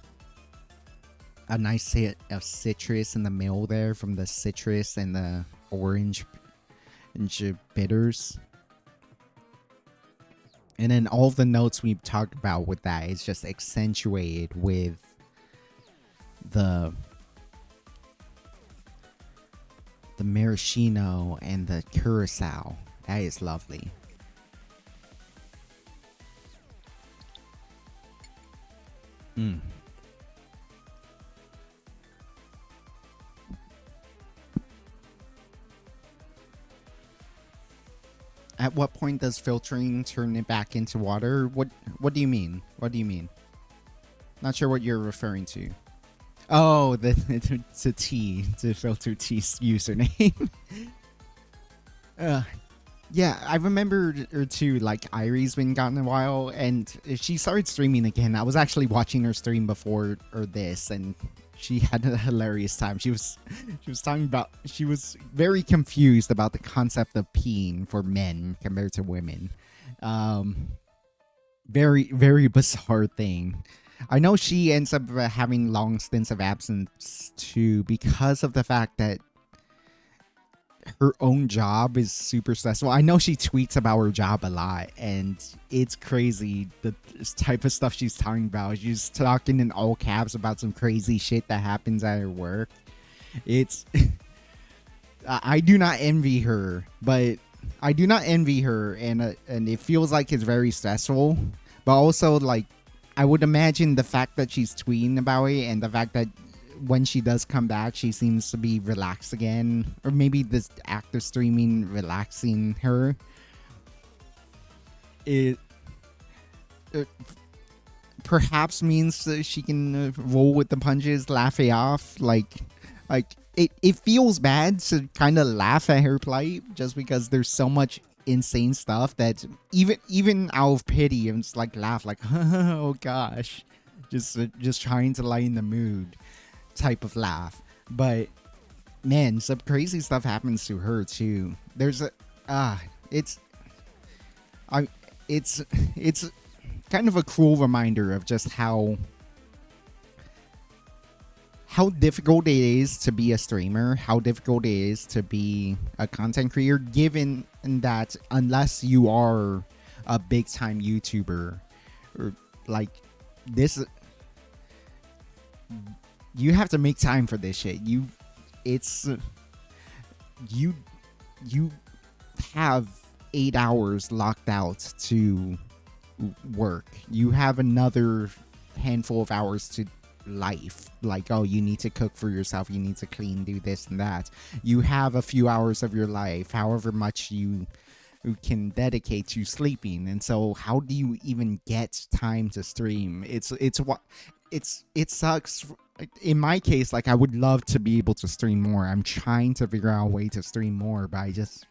Speaker 1: A nice hit of citrus in the middle there from the citrus and the orange bitters. And then all the notes we've talked about with that is just accentuated with the The maraschino and the curacao. That is lovely. Mm. At what point does filtering turn it back into water? What do you mean? What do you mean? Not sure what you're referring to. Oh, the tea, the filter tea's username. uh, yeah, I remember or two, like Irie's been gone a while, and she started streaming again. I was actually watching her stream before or this, and she had a hilarious time. She was talking about, she was very confused about the concept of peeing for men compared to women. Very very bizarre thing. I know she ends up having long stints of absence too because of the fact that her own job is super stressful. I know she tweets about her job a lot, and it's crazy the type of stuff she's talking about. She's talking in all caps about some crazy shit that happens at her work. It's I do not envy her, but I do not envy her, and it feels like it's very stressful. But also, like, I would imagine the fact that she's tweeting about it and the fact that when she does come back, she seems to be relaxed again, or maybe this act of streaming relaxing her. It perhaps means that she can roll with the punches, laugh it off. Like it feels bad to kind of laugh at her plight just because there's so much insane stuff that even out of pity, I'm just like laugh like oh gosh, just trying to lighten the mood type of laugh. But man, some crazy stuff happens to her too. There's a it's it's kind of a cruel reminder of just how difficult it is to be a streamer, how difficult it is to be a content creator, given that unless you are a big time YouTuber or like this, you have to make time for this shit. You have 8 hours locked out to work. You have another handful of hours to life, like, oh, you need to cook for yourself, you need to clean, do this and that. You have a few hours of your life, however much you can dedicate to sleeping. And so how do you even get time to stream? It sucks. In my case, like, I would love to be able to stream more. I'm trying to figure out a way to stream more, but I just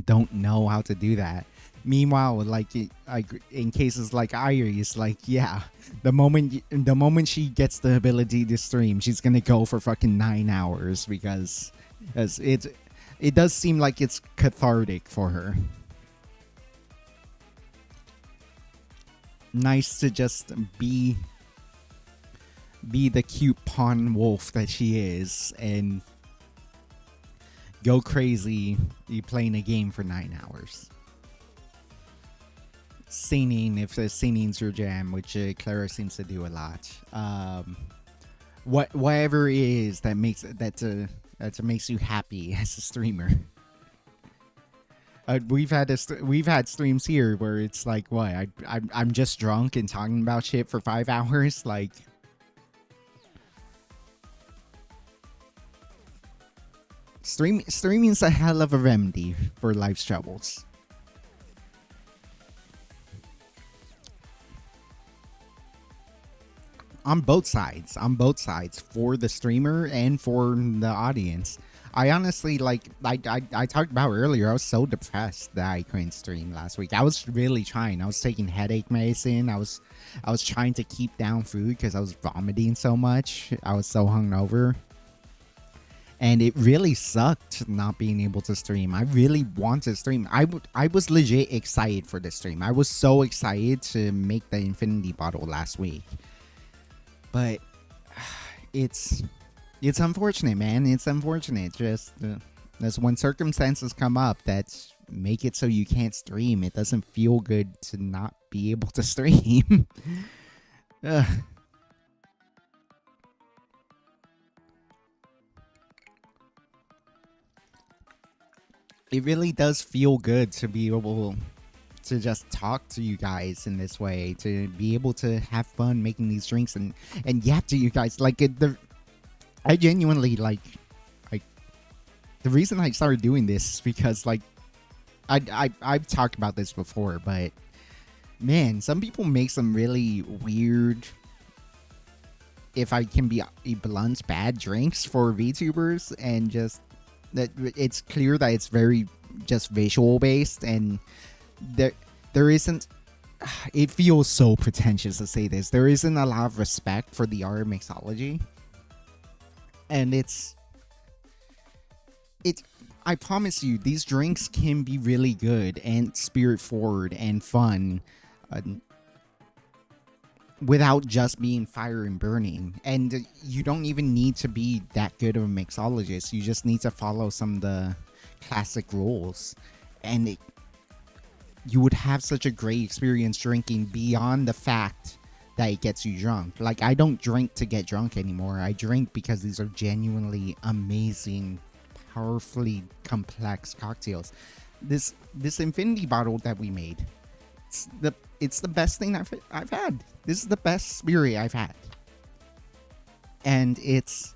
Speaker 1: don't know how to do that. Meanwhile, like in cases like Iris, like, yeah, the moment she gets the ability to stream, she's gonna go for fucking 9 hours because it does seem like it's cathartic for her. Nice to just be the cute pawn wolf that she is and go crazy playing a game for 9 hours. Singing, if the singing's your jam, which Clara seems to do a lot. Whatever it is that makes you happy as a streamer. We've had streams here where it's like, what, I'm just drunk and talking about shit for 5 hours, like. Streaming's a hell of a remedy for life's troubles. On both sides, for the streamer and for the audience. I honestly, like, I talked about earlier, I was so depressed that I couldn't stream last week. I was really trying. I was taking headache medicine. I was trying to keep down food because I was vomiting so much. I was so hungover. And it really sucked not being able to stream. I really want to stream. I was legit excited for this stream. I was so excited to make the infinity bottle last week. But it's unfortunate, man. It's unfortunate. Just that's when circumstances come up that make it so you can't stream. It doesn't feel good to not be able to stream. it really does feel good to be able to just talk to you guys in this way, to be able to have fun making these drinks and yap to you guys. Like I genuinely like the reason I started doing this is because like I've talked about this before, but man, some people make some really weird, if I can be blunt, bad drinks for VTubers, and just that it's clear that it's very just visual based, and there isn't. It feels so pretentious to say this. There isn't a lot of respect for the art of mixology, and it's. I promise you, these drinks can be really good and spirit forward and fun, uh, without just being fire and burning. And you don't even need to be that good of a mixologist. You just need to follow some of the classic rules, and you would have such a great experience drinking beyond the fact that it gets you drunk. Like, I don't drink to get drunk anymore. I drink because these are genuinely amazing, powerfully complex cocktails. This infinity bottle that we made, it's the best thing I've had. This is the best spirit I've had, and it's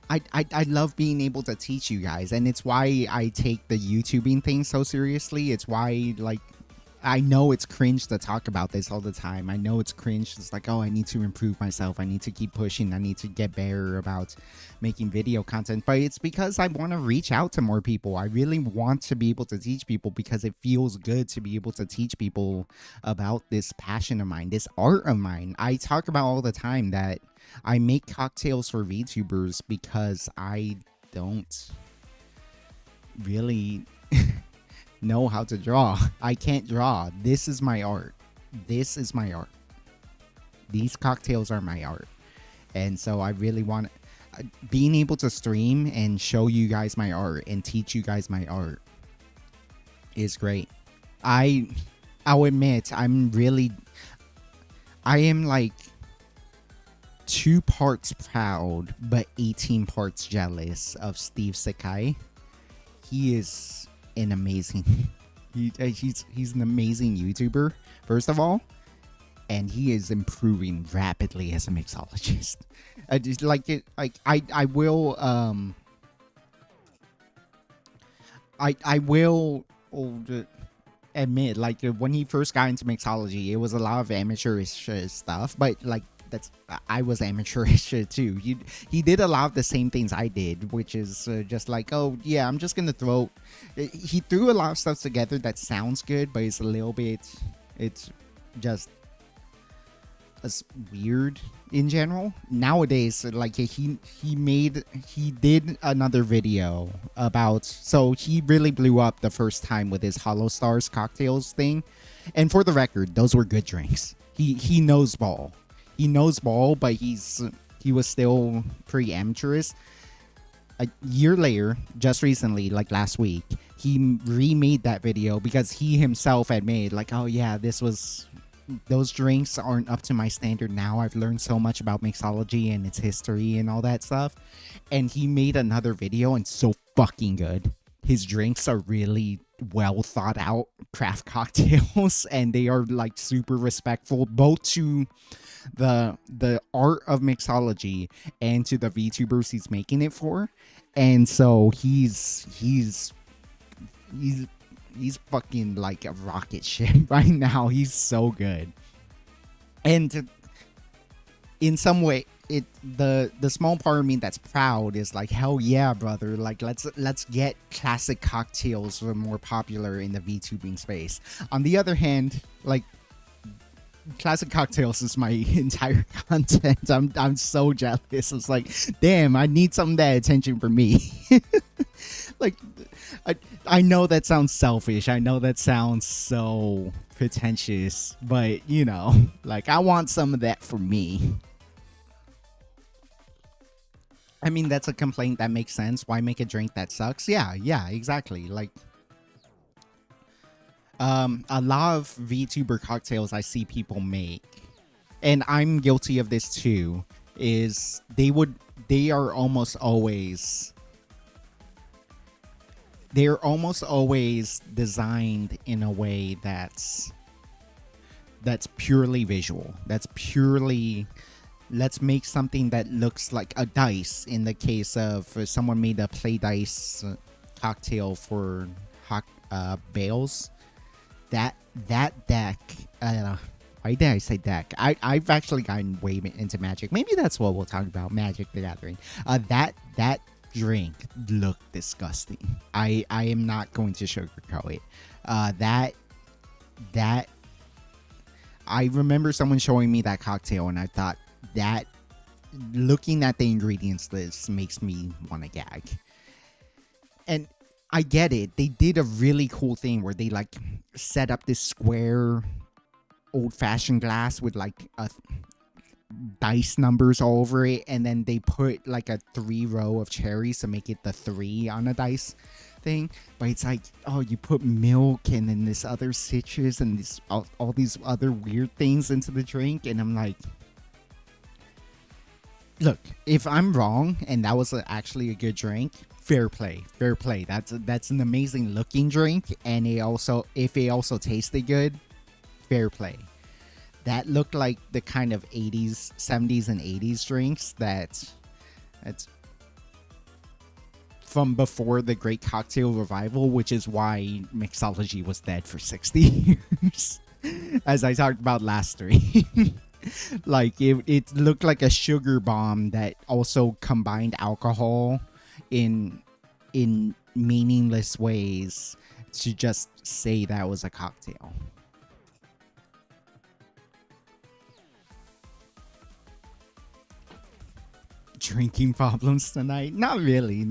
Speaker 1: I love being able to teach you guys, and it's why I take the YouTubing thing so seriously. It's why, like, I know it's cringe to talk about this all the time. I know it's cringe. It's like, oh, I need to improve myself. I need to keep pushing. I need to get better about making video content. But it's because I want to reach out to more people. I really want to be able to teach people, because it feels good to be able to teach people about this passion of mine, this art of mine. I talk about all the time that I make cocktails for VTubers because I don't really know how to draw. I can't draw. This is my art. This is my art. These cocktails are my art. And so I really want being able to stream and show you guys my art and teach you guys my art is great. I'll admit I am like 2 parts proud but 18 parts jealous of Steve Sakai. He is an amazing he's an amazing YouTuber, first of all, and he is improving rapidly as a mixologist. I will admit, like, when he first got into mixology, it was a lot of amateurish stuff, but like I was amateurish too. He did a lot of the same things I did, which is just like, oh yeah, I'm just gonna throw. He threw a lot of stuff together that sounds good, but it's a little bit. It's just weird in general. Nowadays, like he did another video about. So he really blew up the first time with his Hollow Stars cocktails thing, and for the record, those were good drinks. He knows ball. He knows ball, but he was still pretty amateurish. A year later, just recently, like last week, he remade that video because he himself admitted, like, oh yeah, those drinks aren't up to my standard now. I've learned so much about mixology and its history and all that stuff. And he made another video, and so fucking good. His drinks are really well thought out craft cocktails, and they are like super respectful both to the art of mixology and to the VTubers he's making it for. And so he's fucking like a rocket ship right now. He's so good. And in some way, the small part of me that's proud is like, hell yeah, brother, like let's get classic cocktails that are more popular in the VTubing space. On the other hand, like, classic cocktails is my entire content. I'm so jealous. It's like, damn, I need some of that attention for me. Like, I know that sounds selfish. I know that sounds so pretentious, but you know, like, I want some of that for me. I mean, that's a complaint that makes sense. Why make a drink that sucks? Yeah, exactly. Like, a lot of VTuber cocktails I see people make, and I'm guilty of this too, is they would they are almost always they're almost always designed in a way that's purely visual. That's purely, let's make something that looks like a dice. In the case of someone made a play dice cocktail for Bales, that deck. Why did I say deck? I've actually gotten way into Magic. Maybe that's what we'll talk about. Magic the Gathering. That drink looked disgusting. I am not going to sugarcoat it. That I remember someone showing me that cocktail, and I thought that, looking at the ingredients list, makes me want to gag. And I get it. They did a really cool thing where they like set up this square old-fashioned glass with like dice numbers all over it, and then they put like a 3-row of cherries to make it the 3 on a dice thing. But it's like, oh, you put milk and then this other citrus and this all these other weird things into the drink, and I'm like, look, if I'm wrong and that was actually a good drink, fair play. That's an amazing looking drink, and if it also tasted good, fair play. That looked like the kind of 80s, 70s, and 80s drinks that's from before the Great Cocktail Revival, which is why mixology was dead for 60 years, as I talked about last stream. Like, it looked like a sugar bomb that also combined alcohol in meaningless ways to just say that was a cocktail. Drinking problems tonight? Not really.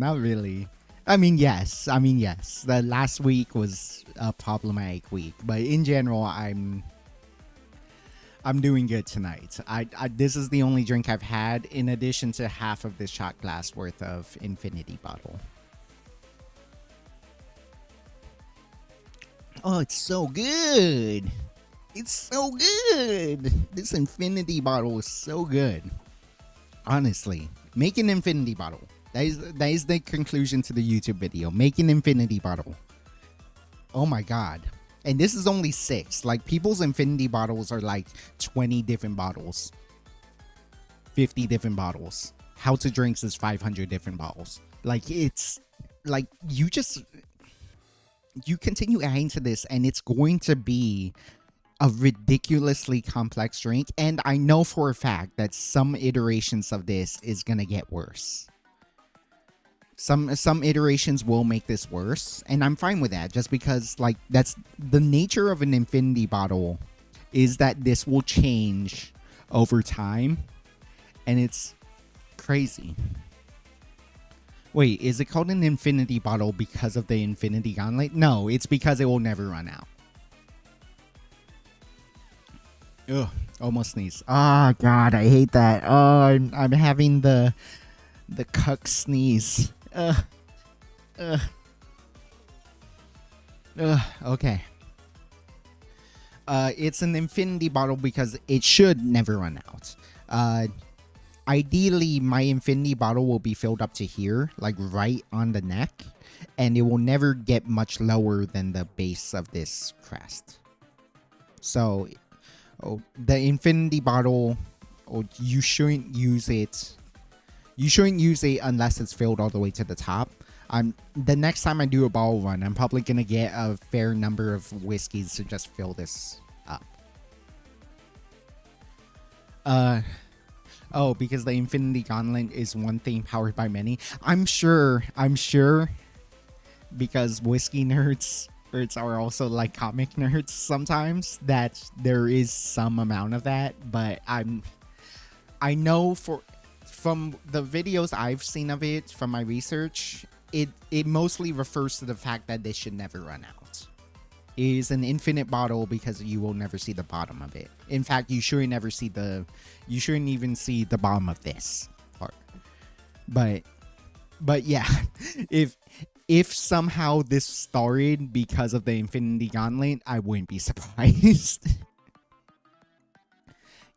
Speaker 1: I mean, yes. The last week was a problematic week, but in general, I'm doing good tonight. This is the only drink I've had, in addition to half of this shot glass worth of Infinity bottle. Oh, it's so good. This Infinity bottle is so good. Honestly, make an Infinity bottle. That is the conclusion to the YouTube video. Make an Infinity bottle. Oh my god. And this is only 6. Like, people's Infinity bottles are like 20 different bottles. 50 different bottles. How to Drinks is 500 different bottles. Like, it's like, you continue adding to this, and it's going to be a ridiculously complex drink. And I know for a fact that some iterations of this is going to get worse. Some iterations will make this worse, and I'm fine with that, just because, like, that's the nature of an Infinity bottle, is that this will change over time, and it's crazy. Wait, is it called an Infinity bottle because of the Infinity Gauntlet? No, it's because it will never run out. Ugh, almost sneezed. Oh god, I hate that. Oh, I'm having the cuck sneeze. Okay. It's an Infinity bottle because it should never run out. Ideally, my Infinity bottle will be filled up to here, like right on the neck, and it will never get much lower than the base of this crest. So, the Infinity bottle, you shouldn't use it. You shouldn't use it unless it's filled all the way to the top. The next time I do a bottle run, I'm probably gonna get a fair number of whiskeys to just fill this up. Oh, because the Infinity Gauntlet is one thing powered by many. I'm sure, because whiskey nerds are also like comic nerds sometimes, that there is some amount of that, but I know from the videos I've seen of it, from my research, it mostly refers to the fact that this should never run out. It is an infinite bottle because you will never see the bottom of it. In fact, you shouldn't even see the bottom of this part. But yeah, if somehow this started because of the Infinity Gauntlet, I wouldn't be surprised.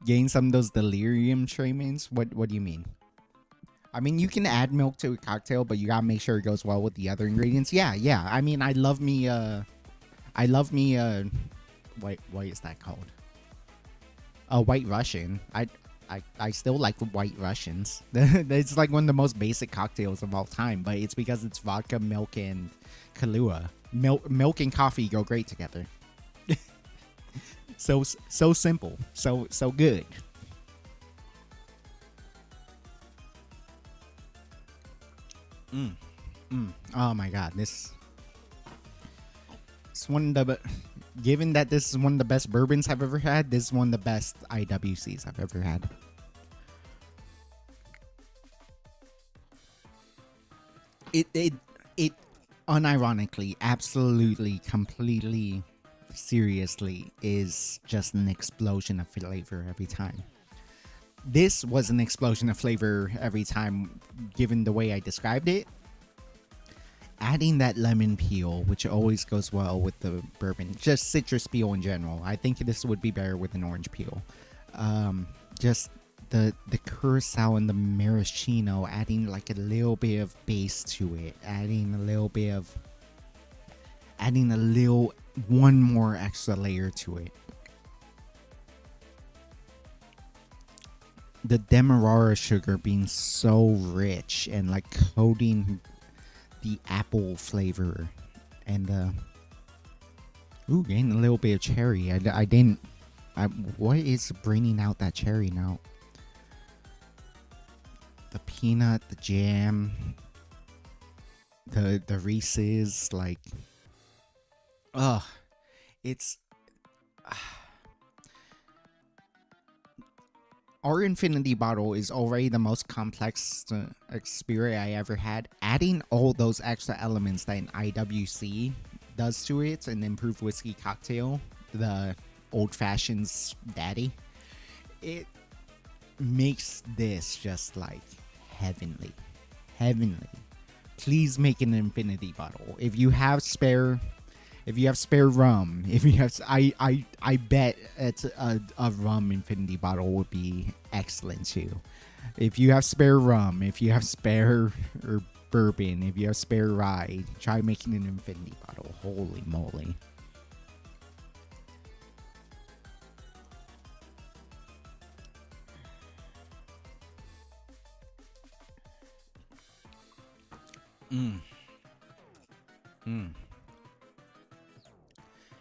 Speaker 1: Gain some of those delirium treatments? What do you mean? I mean, you can add milk to a cocktail, but you gotta make sure it goes well with the other ingredients. Yeah, yeah. I mean, I love me. What is that called? A White Russian. I still like White Russians. It's like one of the most basic cocktails of all time, but it's because it's vodka, milk, and Kahlua. Milk and coffee go great together. So simple, so good. Oh my god, this is one of the. Given that this is one of the best bourbons I've ever had, this is one of the best IWCs I've ever had. It unironically, absolutely, completely, seriously is just an explosion of flavor every time. This was an explosion of flavor every time, given the way I described it. Adding that lemon peel, which always goes well with the bourbon, just citrus peel in general. I think this would be better with an orange peel. Just the curacao and the maraschino, adding like a little bit of base to it, adding one more extra layer to it. The demerara sugar being so rich and like coating the apple flavor, and getting a little bit of cherry. What is bringing out that cherry now? The peanut, the jam, the Reese's, like, it's our infinity bottle is already the most complex experience I ever had. Adding all those extra elements that an IWC does to it, an improved whiskey cocktail, the old fashioned's daddy, it makes this just like heavenly. Please make an infinity bottle. If you have spare rum, I bet it's a rum infinity bottle would be excellent too. If you have spare rum, if you have spare bourbon, if you have spare rye, try making an infinity bottle. Holy moly.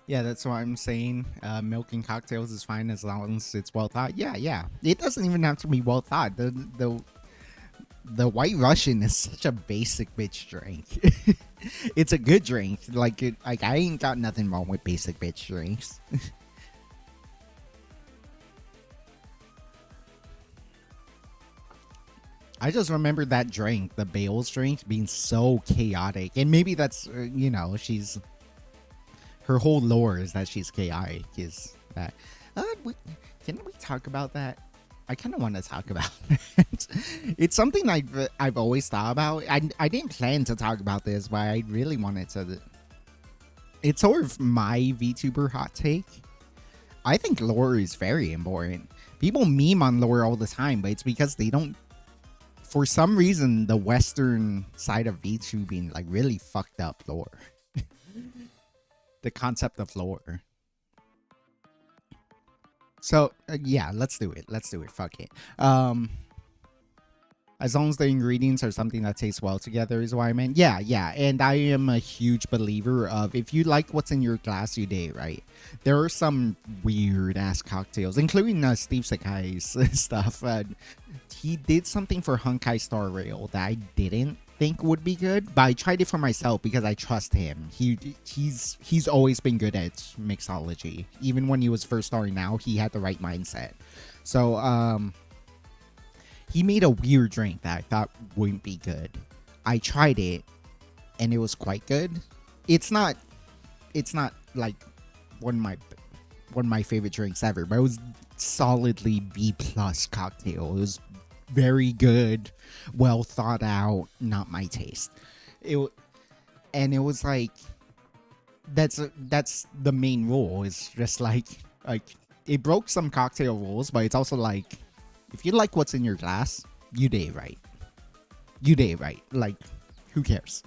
Speaker 1: Yeah, that's what I'm saying. Milk in cocktails is fine as long as it's well thought. Yeah. It doesn't even have to be well thought. The White Russian is such a basic bitch drink. It's a good drink. Like I ain't got nothing wrong with basic bitch drinks. I just remember that drink, the Bales drink, being so chaotic, and maybe that's she's. Her whole lore is that she's chaotic. Is that? Can we talk about that? I kind of want to talk about it. It's something I've always thought about. I didn't plan to talk about this, but I really wanted to. It's sort of my VTuber hot take. I think lore is very important. People meme on lore all the time, but it's because they don't. For some reason, the Western side of VTubing like really fucked up lore. The concept of lore. So yeah, let's do it. Fuck it. As long as the ingredients are something that tastes well together is what I meant. Yeah. And I am a huge believer of if you like what's in your glass, you did right. There are some weird ass cocktails, including Steve Sakai's stuff. He did something for Honkai Star Rail that I didn't think would be good, but I tried it for myself because I trust him. He's always been good at mixology. Even when he was first starting out, he had the right mindset. So he made a weird drink that I thought wouldn't be good. I tried it and it was quite good. It's not like one of my favorite drinks ever, but it was solidly B+ cocktail. It was very good, well thought out, not my taste. It was like that's the main rule. It's just like it broke some cocktail rules, but it's also like if you like what's in your glass, you did right. you did it right. Like, who cares?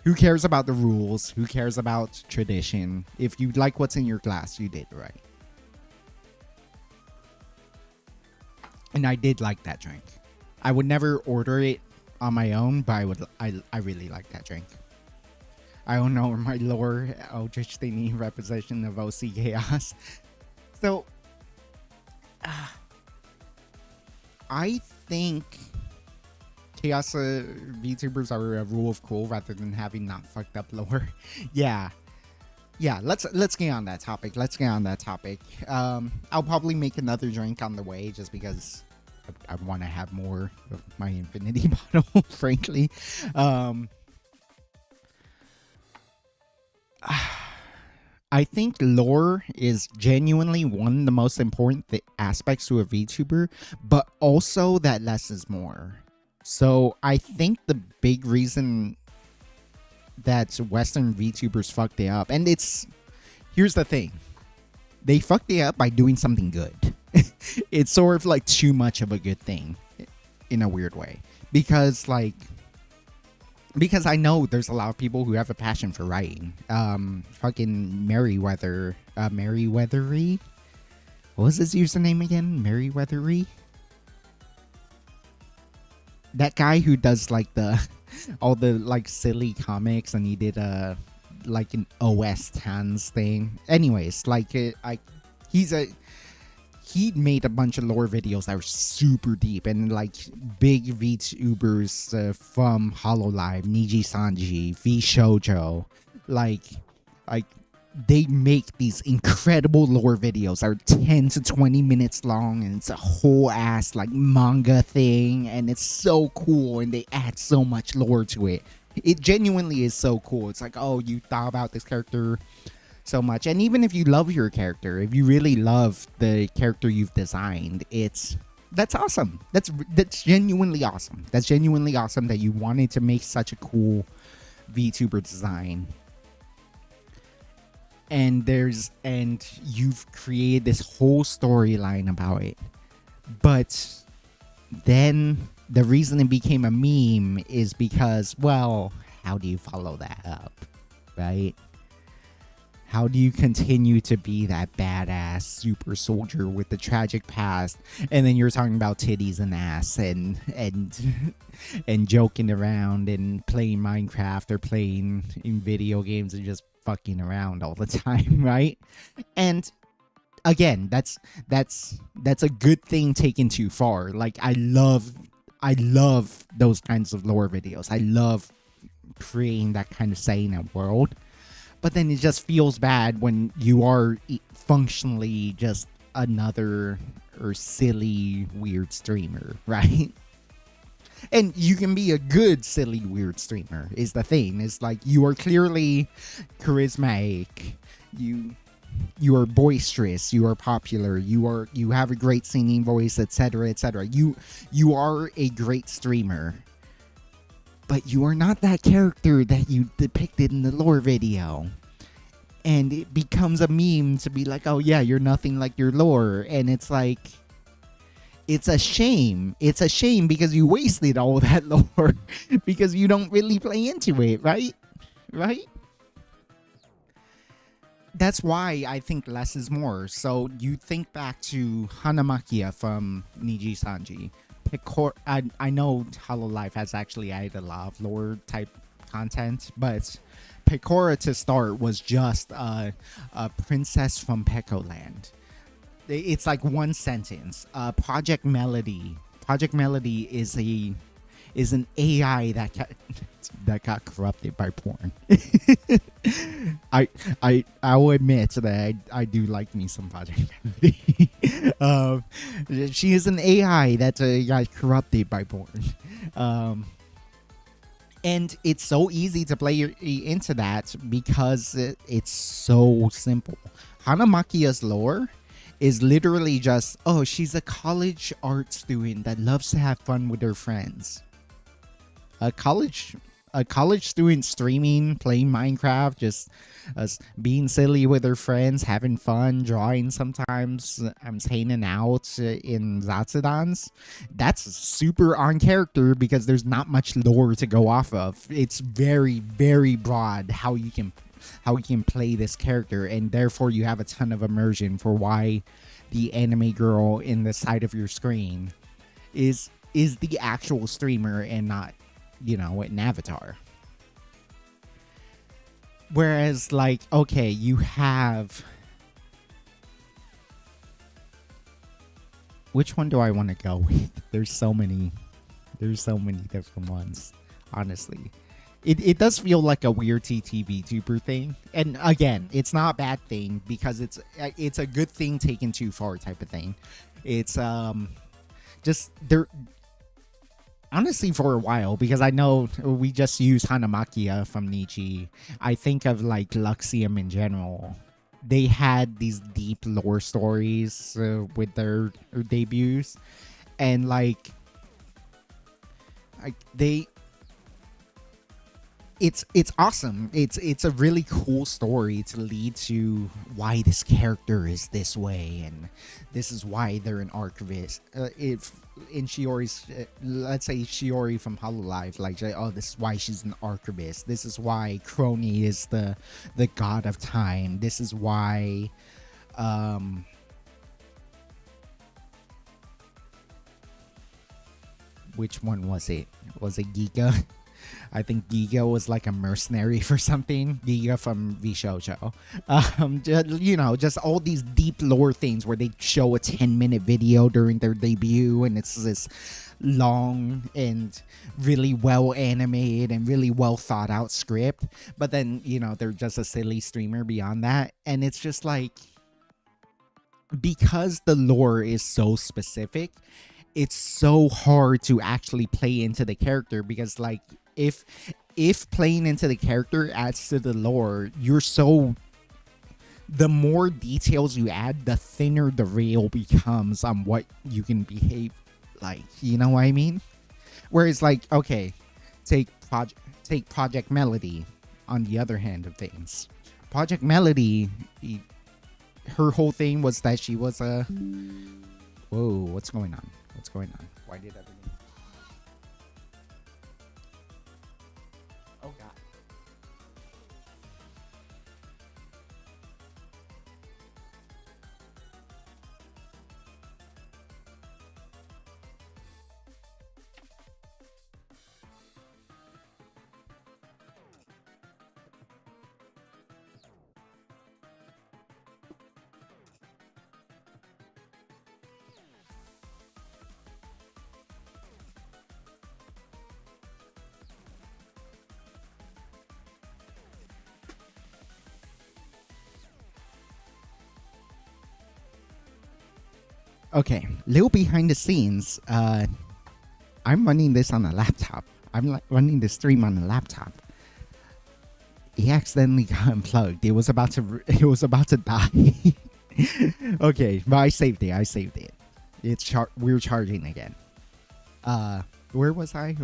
Speaker 1: Who cares about the rules? Who cares about tradition? If you like what's in your glass, you did it right. And I did like that drink. I would never order it on my own, but I really like that drink. I don't know my lore, Eldritch Thingy representation of OC Chaos. So, I think Chaos VTubers are a rule of cool rather than having not fucked up lore. Yeah. Let's get on that topic. I'll probably make another drink on the way just because I want to have more of my infinity bottle, frankly. I think lore is genuinely one of the most important aspects to a VTuber, but also that less is more. So I think the big reason that Western VTubers fucked it up, and here's the thing. They fucked it up by doing something good. It's sort of like too much of a good thing in a weird way. Because I know there's a lot of people who have a passion for writing. Fucking Merryweathery? What was his username again? Merryweathery? That guy who does like all the like silly comics, and he did like an OS Tans thing. Anyways, like he made a bunch of lore videos that were super deep, and like big VTubers from Hololive, Niji Sanji, V Shoujo, like they make these incredible lore videos that are 10 to 20 minutes long, and it's a whole ass like manga thing, and it's so cool, and they add so much lore to it. It genuinely is so cool. It's like, oh, you thought about this character so much. And even if you love your character, if you really love the character you've designed, that's awesome. That's genuinely awesome. That's genuinely awesome that you wanted to make such a cool VTuber design. And you've created this whole storyline about it. But then the reason it became a meme is because, well, how do you follow that up, right? How do you continue to be that badass super soldier with the tragic past, and then you're talking about titties and ass and joking around and playing Minecraft or playing in video games and just fucking around all the time, right? And again, that's a good thing taken too far. Like, I love those kinds of lore videos. I love creating that kind of setting and world. But then it just feels bad when you are functionally just another or silly weird streamer, right? And you can be a good silly weird streamer is the thing. It's like you are clearly charismatic. You are boisterous, you are popular, you have a great singing voice, etc., etc. You are a great streamer. But you are not that character that you depicted in the lore video. And it becomes a meme to be like, oh yeah, you're nothing like your lore. And it's like, it's a shame. It's a shame because you wasted all that lore because you don't really play into it, right? Right? That's why I think less is more. So you think back to Hanamakia from Niji Sanji. I know Hololive has actually added a lot of lore type content, but Pecora to start was just a princess from Pecoland. It's like one sentence. Project Melody is an AI that got corrupted by porn. I will admit that I do like me some Project Melody. She is an AI that got corrupted by porn. And it's so easy to play into that because it's so simple. Hanamakia's lore is literally just, oh, she's a college art student that loves to have fun with her friends. A college a college student streaming, playing Minecraft, just being silly with her friends, having fun, drawing sometimes, hanging out in Zatsudans. That's super on character because there's not much lore to go off of. It's very, very broad how you can play this character, and therefore you have a ton of immersion for why the anime girl in the side of your screen is the actual streamer and not, an avatar. Whereas, like, okay, you have... Which one do I want to go with? There's so many different ones, honestly. It does feel like a weird TTV-tuber thing. And again, it's not a bad thing because it's a good thing taken too far type of thing. It's just there... Honestly, for a while, because I know we just use Hanamakiya from Nietzsche, I think of like Luxium in general. They had these deep lore stories with their debuts, and like they... It's awesome. It's a really cool story to lead to why this character is this way, and this is why they're an archivist. If in Shiori's, let's say Shiori from Hololive, like, oh, this is why she's an archivist. This is why Crony is the god of time. This is why, which one was it? Was it Giga? I think Giga was like a mercenary for something. Giga from Vishojo. Just all these deep lore things where they show a 10-minute video during their debut, and it's this long and really well animated and really well thought out script. But then, they're just a silly streamer beyond that. And it's just like, because the lore is so specific, it's so hard to actually play into the character, because like, if playing into the character adds to the lore, the more details you add, the thinner the rail becomes on what you can behave like. You know what I mean? Whereas, like, okay, take Project Melody on the other hand of things. Project Melody, her whole thing was that she was a... Whoa, what's going on? What's going on? Why did everything... Oh, God. Okay, little behind the scenes. I'm running this on a laptop. I'm running the stream on a laptop. He accidentally got unplugged. It was about to die. Okay, but I saved it. We're charging again. Where was I?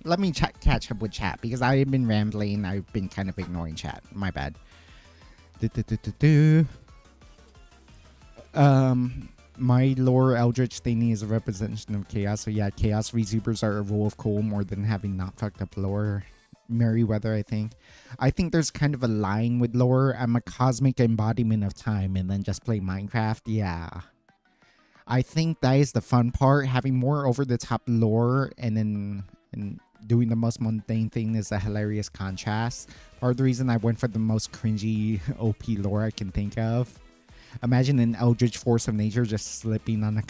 Speaker 1: Let me catch up with chat because I've been rambling. I've been kind of ignoring chat. My bad. My lore Eldritch thingy is a representation of chaos. So yeah, chaos VTubers are a rule of cool more than having not fucked up lore. Merryweather, I think. I think there's kind of a line with lore. I'm a cosmic embodiment of time and then just play Minecraft. Yeah. I think that is the fun part. Having more over-the-top lore and doing the most mundane thing is a hilarious contrast. Part of the reason I went for the most cringy OP lore I can think of. Imagine an eldritch force of nature just slipping on a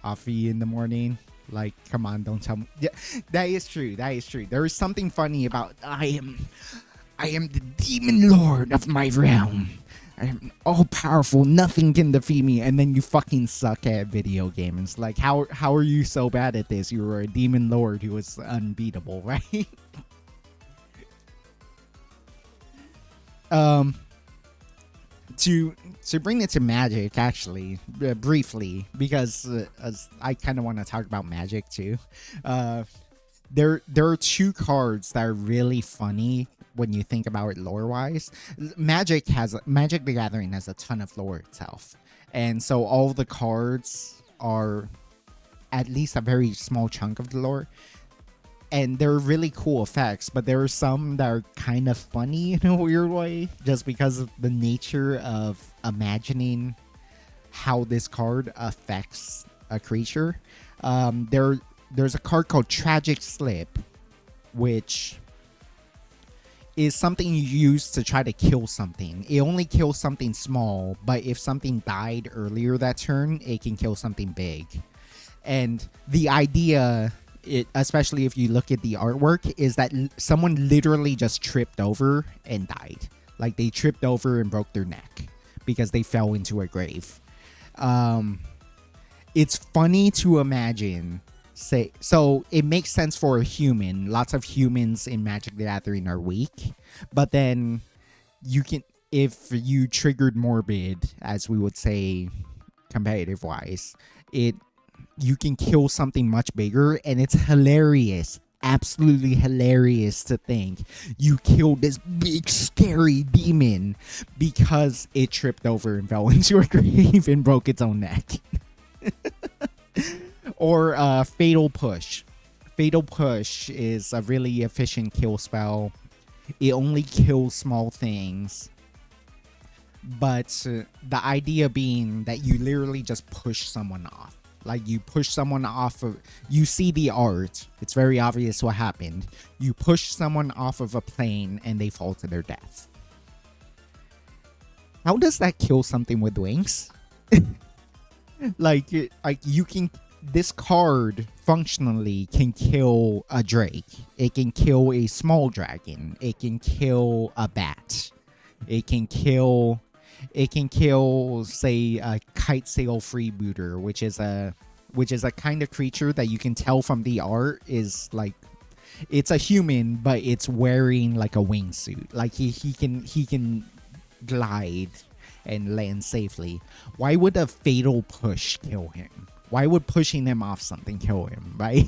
Speaker 1: coffee in the morning. Like, come on, don't tell me. Yeah, that is true. There is something funny about I am the demon lord of my realm. I am all powerful. Nothing can defeat me. And then you fucking suck at video games. Like, how are you so bad at this? You were a demon lord who was unbeatable, right? To bring it to magic, actually, briefly, because I kind of want to talk about magic too. there are two cards that are really funny when you think about it lore wise. Magic the Gathering has a ton of lore itself, and so all the cards are at least a very small chunk of the lore, and they're really cool effects, but there are some that are kind of funny in a weird way just because of the nature of imagining how this card affects a creature. There's a card called Tragic Slip, which is something you use to try to kill something. It only kills something small, but if something died earlier that turn, it can kill something big. And the idea, especially if you look at the artwork, is that someone literally just tripped over and died. Like they tripped over and broke their neck because they fell into a grave. It's funny to imagine. So it makes sense for a human. Lots of humans in Magic the Gathering are weak, but then you can, if you triggered Morbid, as we would say, competitive wise, you can kill something much bigger, and it's hilarious. Absolutely hilarious to think you killed this big scary demon because it tripped over and fell into a grave and broke its own neck. Or Fatal Push. Fatal Push is a really efficient kill spell. It only kills small things. But the idea being that you literally just push someone off. Like you push someone off of... You see the art. It's very obvious what happened. You push someone off of a plane and they fall to their death. How does that kill something with wings? Like you can... This card functionally can kill a drake. It can kill a small dragon. It can kill a bat. It can kill, say, a kite sail freebooter, which is a kind of creature that you can tell from the art is like, it's a human, but it's wearing like a wingsuit. Like he can glide and land safely. Why would a Fatal Push kill him? Why would pushing him off something kill him, right?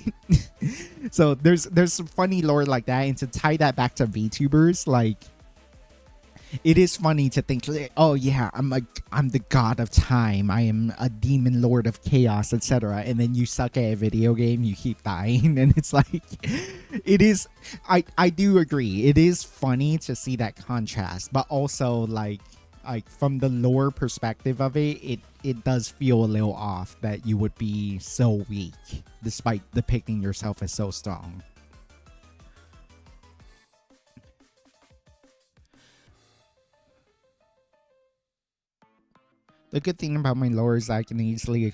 Speaker 1: So there's some funny lore like that, and to tie that back to VTubers, like it is funny to think, oh yeah, I'm the god of time, I am a demon lord of chaos, etc. And then you suck at a video game, you keep dying, and it's like, it is. I do agree, it is funny to see that contrast, but also like from the lore perspective of it does feel a little off that you would be so weak despite depicting yourself as so strong. The good thing about my lore is I can easily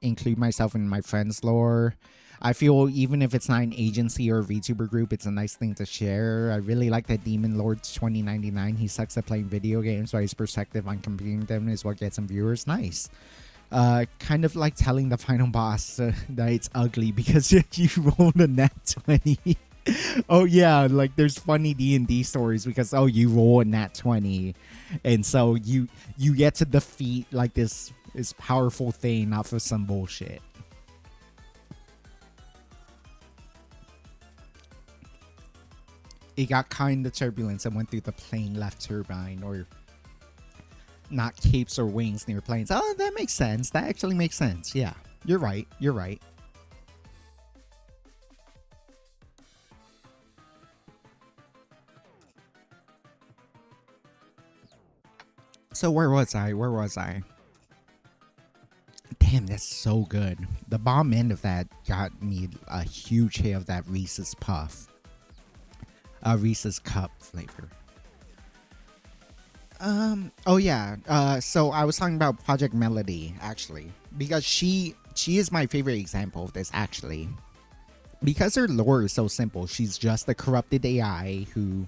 Speaker 1: include myself in my friends' lore. I feel even if it's not an agency or a VTuber group, it's a nice thing to share. I really like that Demon Lord 2099. He sucks at playing video games, but his perspective on competing them is what gets him viewers. Nice. Kind of like telling the final boss that it's ugly because you rolled a nat 20. Oh yeah, like there's funny D&D stories because you roll a nat 20, and so you get to defeat like this powerful thing off of some bullshit. It got kind of turbulence and went through the plane left turbine, or not capes or wings near planes. Oh, that makes sense. That actually makes sense. Yeah, you're right. You're right. So where was I? Damn, that's so good. The bomb end of that got me a huge hit of that Reese's Puff. Reese's Cup flavor. Oh yeah. So I was talking about Project Melody, actually, because she is my favorite example of this, actually. Because her lore is so simple. She's just a corrupted AI who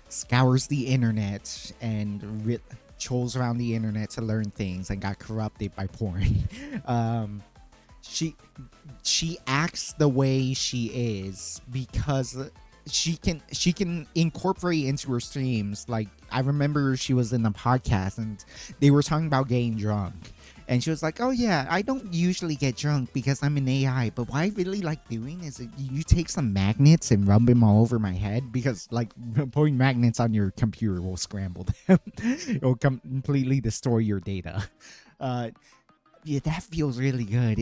Speaker 1: scours the internet and trolls around the internet to learn things and got corrupted by porn. She acts the way she is because she can incorporate into her streams. Like, I remember she was in the podcast and they were talking about getting drunk, And she was like, "Oh yeah, I don't usually get drunk because I'm an AI, but what I really like doing is you take some magnets and rub them all over my head because like putting magnets on your computer will scramble them. It will completely destroy your data. Uh, yeah, that feels really good.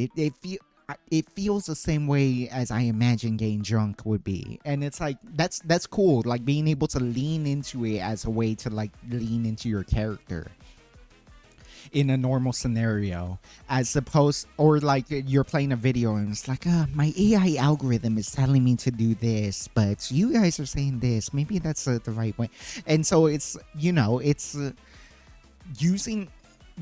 Speaker 1: It feels the same way as I imagine getting drunk would be, and it's like that's cool. Like being able to lean into it as a way to like lean into your character in a normal scenario, as opposed or like you're playing a video and it's like, my AI algorithm is telling me to do this, but you guys are saying this. Maybe that's the right way, and so it's it's using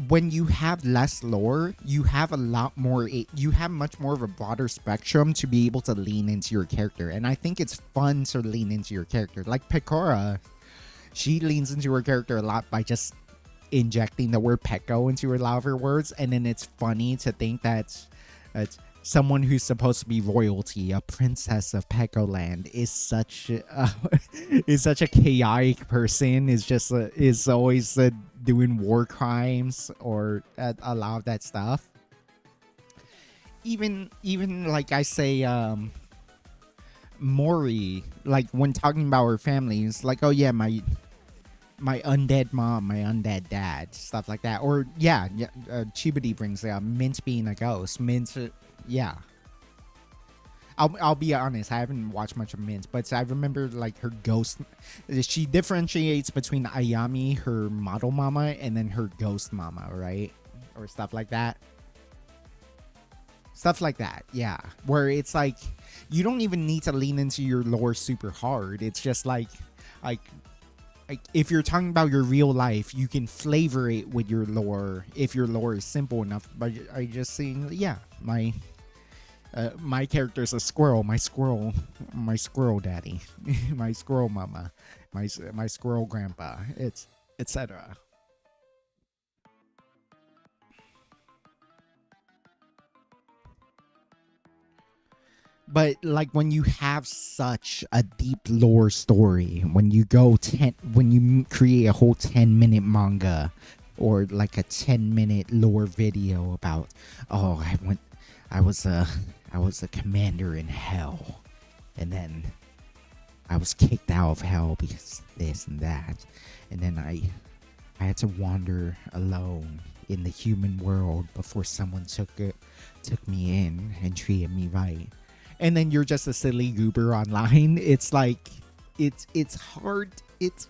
Speaker 1: when you have less lore, you have a lot more. You have much more of a broader spectrum to be able to lean into your character, and I think it's fun to lean into your character. Like Pecora, she leans into her character a lot by just injecting the word Pecco into a lot of her words, and then it's funny to think that someone who's supposed to be royalty, a princess of Pecco Land, is such a chaotic person. Is always doing war crimes or a lot of that stuff. Even like I say, Mori, like when talking about her family, it's like, oh yeah, my undead mom, my undead dad, stuff like that. Or Chibity brings it up, Mint being a ghost. Mint, yeah. I'll be honest, I haven't watched much of Mint, but I remember like her ghost. She differentiates between Ayami, her model mama, and then her ghost mama, right? Or stuff like that. Stuff like that, yeah. Where it's like you don't even need to lean into your lore super hard. It's just like if you're talking about your real life, you can flavor it with your lore if your lore is simple enough. But I just saying, yeah, my character's a squirrel. My squirrel daddy, my squirrel mama, my squirrel grandpa. It's etc. But like when you have such a deep lore story, when you create a whole 10-minute manga, or like a 10-minute lore video about, oh, I was a commander in hell, and then I was kicked out of hell because this and that, and then I had to wander alone in the human world before someone took me in and treated me right. And then you're just a silly goober online. It's like it's hard. It's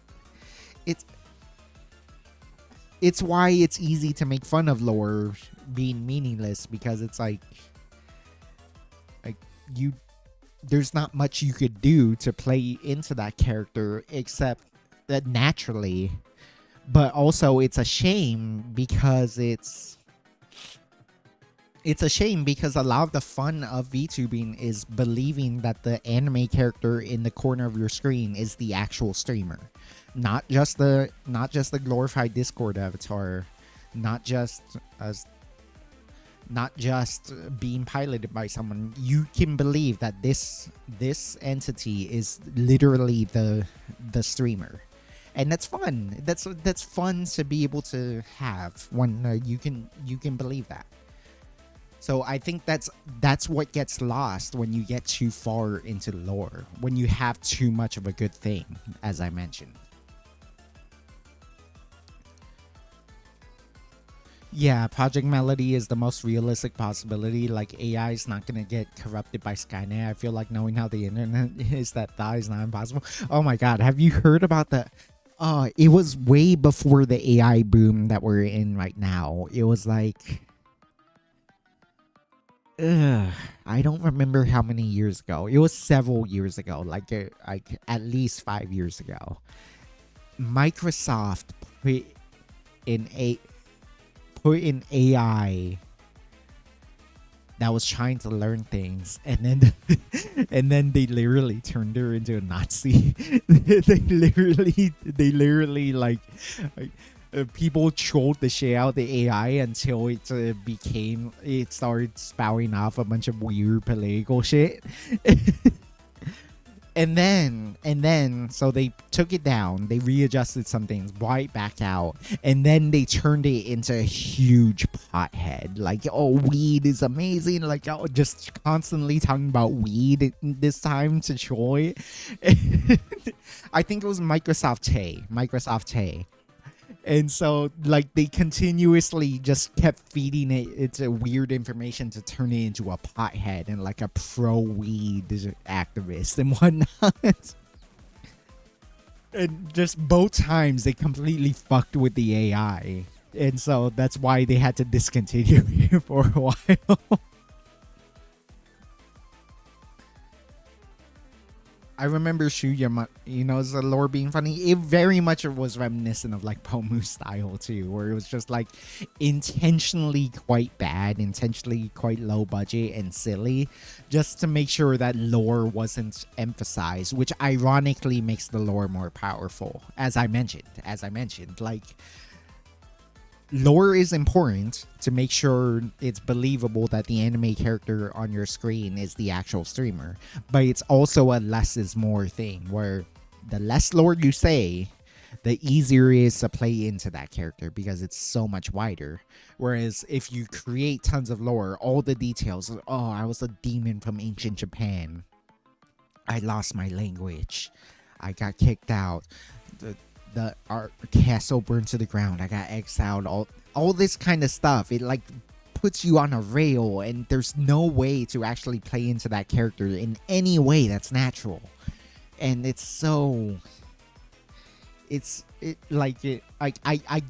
Speaker 1: why it's easy to make fun of lore being meaningless, because it's like you there's not much you could do to play into that character except that naturally. But also it's a shame because it's a shame because a lot of the fun of VTubing is believing that the anime character in the corner of your screen is the actual streamer, not just the glorified Discord avatar, not just being piloted by someone. You can believe that this entity is literally the streamer, and that's fun. That's fun to be able to have when you can believe that. So I think that's what gets lost when you get too far into lore, when you have too much of a good thing, as I mentioned. Yeah, Project Melody is the most realistic possibility. Like, AI is not going to get corrupted by Skynet. I feel like knowing how the internet is, that is not impossible. Oh my god, have you heard about the... it was way before the AI boom that we're in right now. It was like... I don't remember how many years ago. It was several years ago, like at least 5 years ago. Microsoft put in AI that was trying to learn things, and then and then they literally turned her into a Nazi. they literally like people trolled the shit out of the AI until it started spouting off a bunch of weird political shit. And then so they took it down, they readjusted some things, brought it back out, and then they turned it into a huge pothead. Like, oh, weed is amazing, like, oh, just constantly talking about weed this time to Choi. I think it was Microsoft Tay. And so, like, they continuously just kept feeding it it's a weird information to turn it into a pothead and like a pro-weed activist and whatnot. And just both times they completely fucked with the AI. And so that's why they had to discontinue it for a while. I remember Shuya, the lore being funny. It very much was reminiscent of like Pomu style too, where it was just like intentionally quite bad, intentionally quite low budget and silly, just to make sure that lore wasn't emphasized, which ironically makes the lore more powerful. As I mentioned, like, lore is important to make sure it's believable that the anime character on your screen is the actual streamer. But it's also a less is more thing, where the less lore you say, the easier it is to play into that character because it's so much wider. Whereas if you create tons of lore, all the details, oh, I was a demon from ancient Japan, I lost my language, I got kicked out, our castle burned to the ground, I got exiled, all this kind of stuff, it like puts you on a rail, and there's no way to actually play into that character in any way that's natural. And I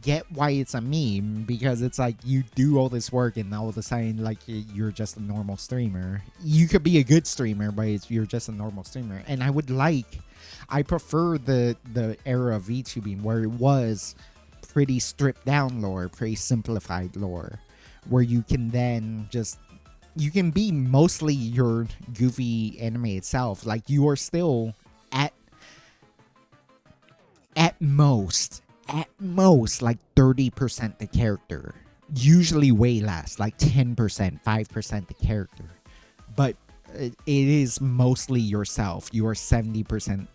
Speaker 1: get why it's a meme, because it's like you do all this work and all of a sudden like you're just a normal streamer. You could be a good streamer, but you're just a normal streamer. And I prefer the era of VTubing where it was pretty stripped down lore, pretty simplified lore, where you can then you can be mostly your goofy anime itself. Like, you are still at most like 30% the character, usually way less, like 10%, 5% the character, but it is mostly yourself. You are 70%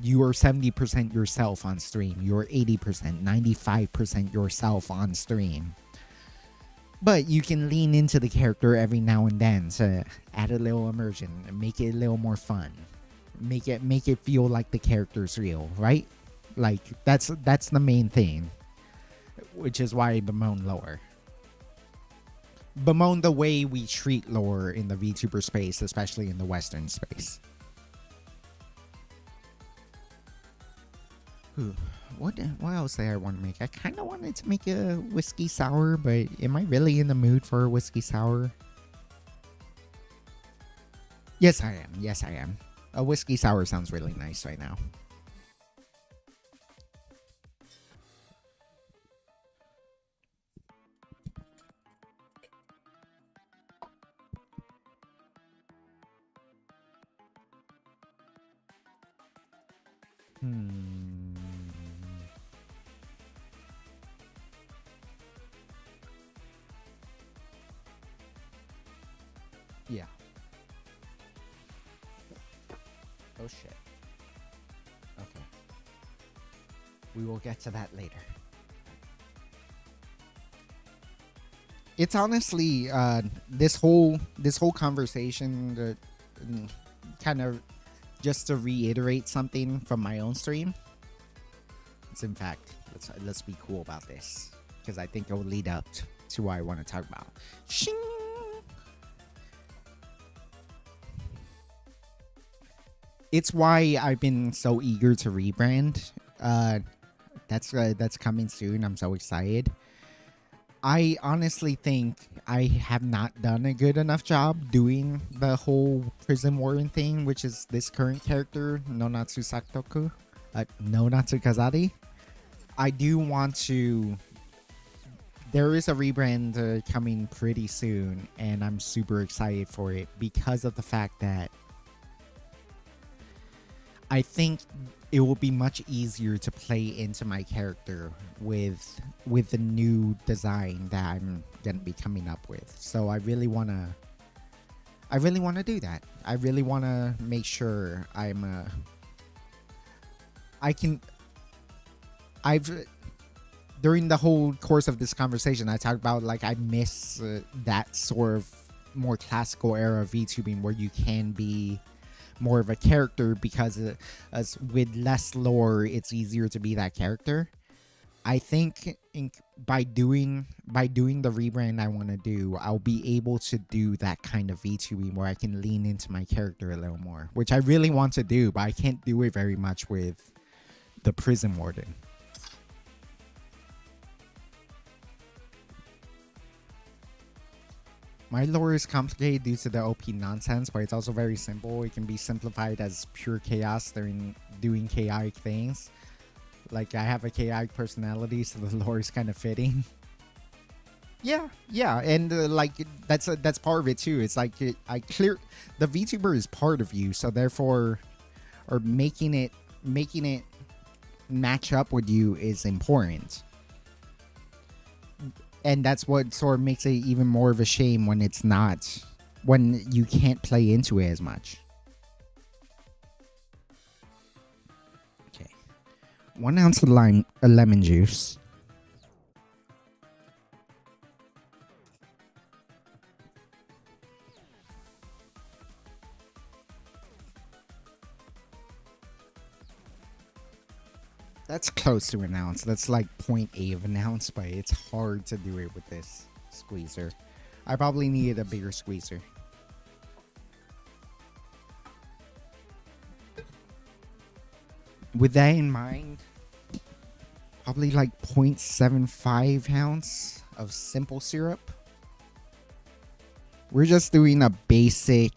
Speaker 1: you are 70% yourself on stream. You are 80%, 95% yourself on stream. But you can lean into the character every now and then to add a little immersion and make it a little more fun. Make it feel like the character's real, right? Like, that's the main thing, which is why I bemoan lore. Bemoan the way we treat lore in the VTuber space, especially in the Western space. What else did I want to make? I kind of wanted to make a whiskey sour, but am I really in the mood for a whiskey sour? Yes, I am. A whiskey sour sounds really nice right now. Yeah. Oh shit. Okay. We will get to that later. It's honestly this whole conversation, kind of just to reiterate something from my own stream. It's in fact, let's be cool about this, because I think it will lead up to what I want to talk about. Shing! It's why I've been so eager to rebrand. That's coming soon. I'm so excited. I honestly think I have not done a good enough job doing the whole prison warden thing, which is this current character, Nonatsu Sakotoku, Nonatsu Kazari. I do want to... There is a rebrand coming pretty soon, and I'm super excited for it because of the fact that I think it will be much easier to play into my character with the new design that I'm gonna be coming up with. So I really wanna I really want to do that. I really want to make sure I can. I've during the whole course of this conversation, I talked about like I miss that sort of more classical era of VTubing where you can be more of a character because as with less lore, it's easier to be that character. I think by doing the rebrand I want to do, I'll be able to do that kind of VTubing where I can lean into my character a little more, which I really want to do, but I can't do it very much with the Prison Warden. My lore is complicated due to the OP nonsense, but it's also very simple. It can be simplified as pure chaos during doing chaotic things. Like, I have a chaotic personality, so the lore is kind of fitting. Yeah, and like that's part of it too. It's like the VTuber is part of you, so therefore, or making it match up with you is important. And that's what sort of makes it even more of a shame when it's not, when you can't play into it as much. Okay. 1 ounce of lemon juice. That's close to an ounce. That's like 0.8 of an ounce, but it's hard to do it with this squeezer. I probably needed a bigger squeezer. With that in mind, probably like 0.75 ounce of simple syrup. We're just doing a basic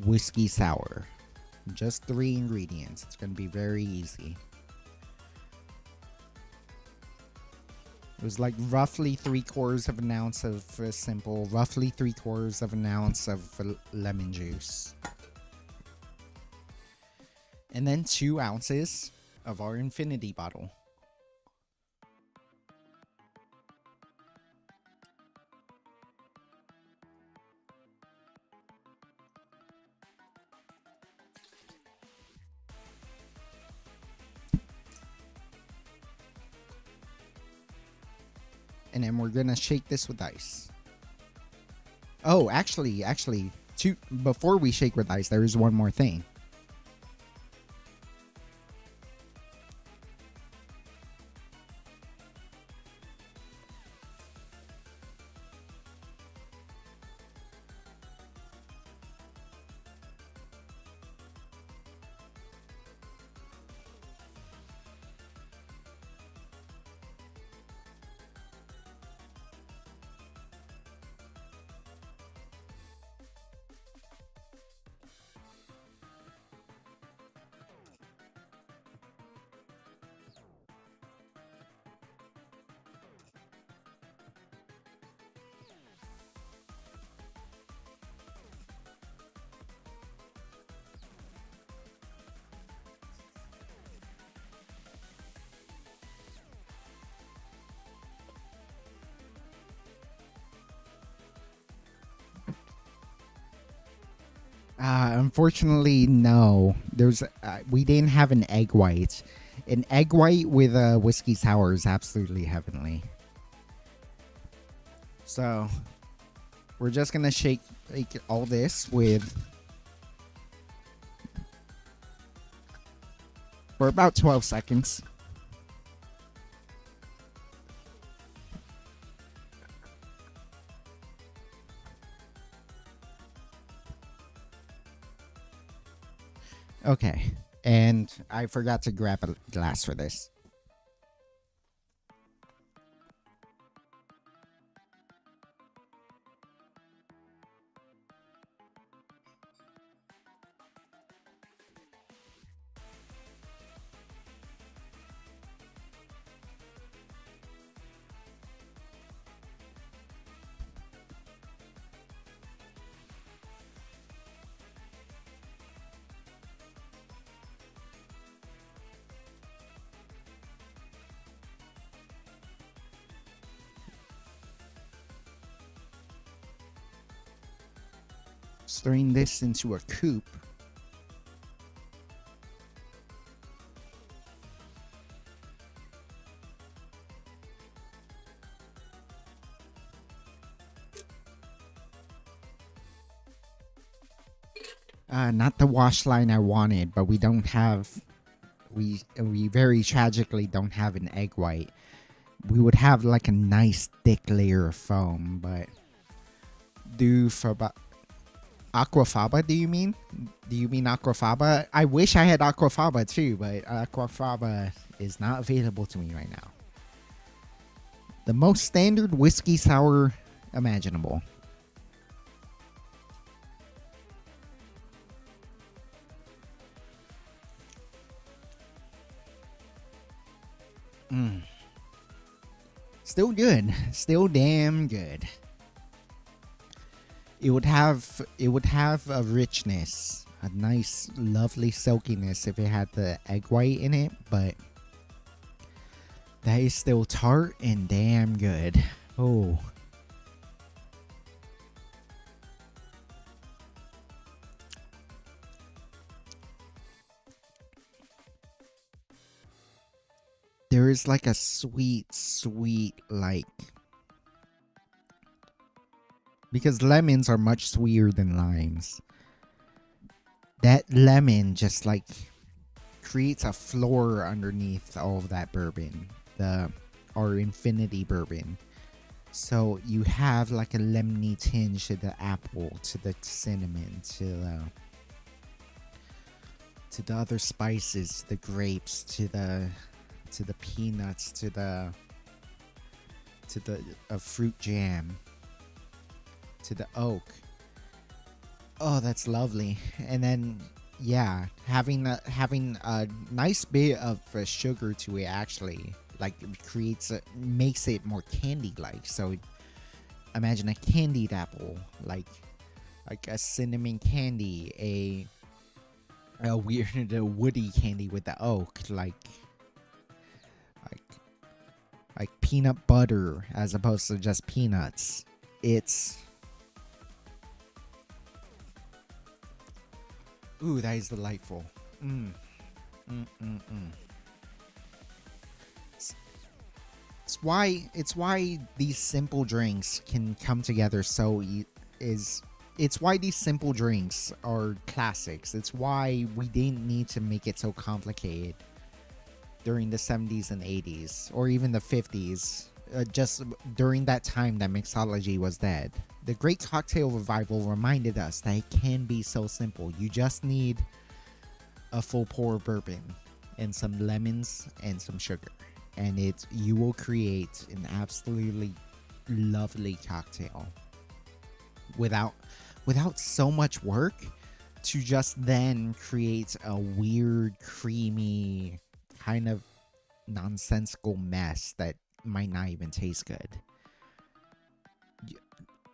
Speaker 1: whiskey sour. Just 3 ingredients. It's going to be very easy. It was like roughly 3/4 of an ounce of simple, roughly 3/4 of an ounce of lemon juice. And then 2 ounces of our infinity bottle. And then we're gonna shake this with ice. Oh, actually, before we shake with ice, there is one more thing. Unfortunately, no. We didn't have an egg white. An egg white with a whiskey sour is absolutely heavenly. So, we're just gonna shake all this for about 12 seconds. Okay, and I forgot to grab a glass for this. Stirring this into a coupe. Not the wash line I wanted, but we don't have. We very tragically don't have an egg white. We would have like a nice thick layer of foam, but aquafaba? Do you mean? Do you mean aquafaba? I wish I had aquafaba too, but aquafaba is not available to me right now. The most standard whiskey sour imaginable. Still good. Still damn good. It would have a richness, a nice, lovely silkiness if it had the egg white in it, but that is still tart and damn good. Oh. There is like a sweet, like, because lemons are much sweeter than limes. That lemon just like creates a floor underneath all of that bourbon, our infinity bourbon. So you have like a lemony tinge to the apple, to the cinnamon, to the other spices, the grapes, to the peanuts, to the fruit jam, to the oak. Oh, that's lovely. And then yeah, having a nice bit of sugar to it actually, like, makes it more candy like. So imagine a candied apple, like a cinnamon candy, a weird woody candy with the oak, like peanut butter as opposed to just peanuts. Ooh, that is delightful. It's why these simple drinks can come together it's why these simple drinks are classics. It's why we didn't need to make it so complicated during the 70s and 80s, or even the 50s, just during that time that mixology was dead. The Great Cocktail Revival reminded us that it can be so simple. You just need a full pour bourbon and some lemons and some sugar, and you will create an absolutely lovely cocktail without so much work to just then create a weird, creamy, kind of nonsensical mess that might not even taste good.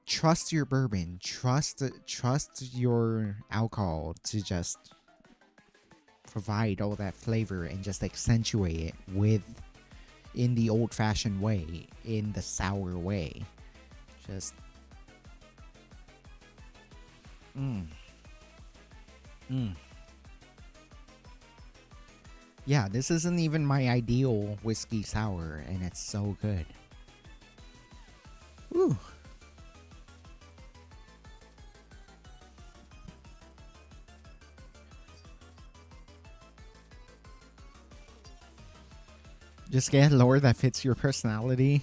Speaker 1: Trust your bourbon, trust your alcohol to just provide all that flavor and just accentuate it in the old-fashioned way, in the sour way. Just Yeah, this isn't even my ideal whiskey sour, and it's so good. Woo. Just get a lore that fits your personality.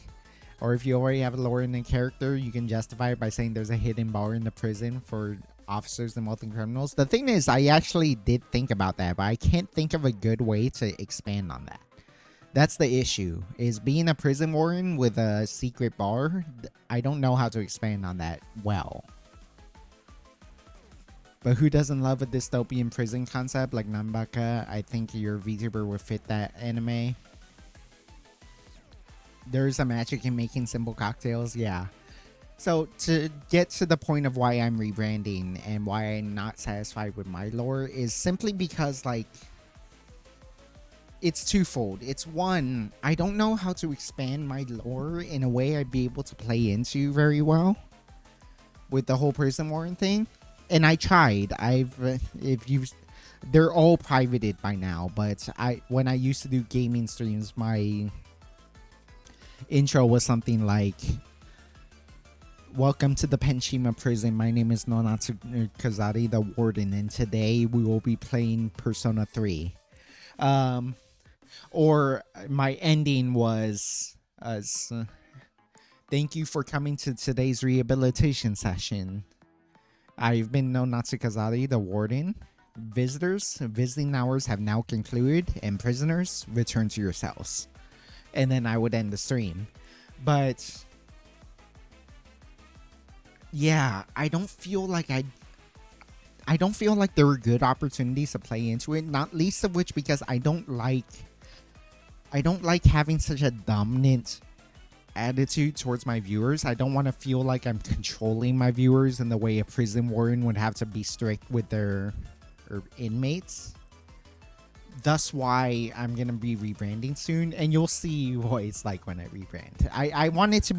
Speaker 1: Or if you already have a lore in a character, you can justify it by saying there's a hidden bar in the prison for officers and wealthy criminals. The thing is, I actually did think about that, but I can't think of a good way to expand on that. That's the issue, is being a prison warden with a secret bar. I don't know how to expand on that well. But who doesn't love a dystopian prison concept like Nambaka? I think your VTuber would fit that anime. There's a magic in making simple cocktails, yeah. So to get to the point of why I'm rebranding and why I'm not satisfied with my lore is simply because, like, it's twofold. It's one, I don't know how to expand my lore in a way I'd be able to play into very well with the whole prison warden thing. and I tried. If you, they're all privated by now. But when I used to do gaming streams, my intro was something like, "Welcome to the Penshima prison. My name is Nonatsu Kazari, the warden, and today we will be playing Persona 3." Or my ending was as, "Thank you for coming to today's rehabilitation session. I've been Nonatsu Kazari, the warden. Visiting hours have now concluded, and prisoners, return to your cells." And then I would end the stream. But yeah, I don't feel like there were good opportunities to play into it, not least of which because I don't like having such a dominant attitude towards my viewers. I don't want to feel like I'm controlling my viewers in the way a prison warden would have to be strict with their inmates. Thus why I'm gonna be rebranding soon, and you'll see what it's like when I rebrand. I want it to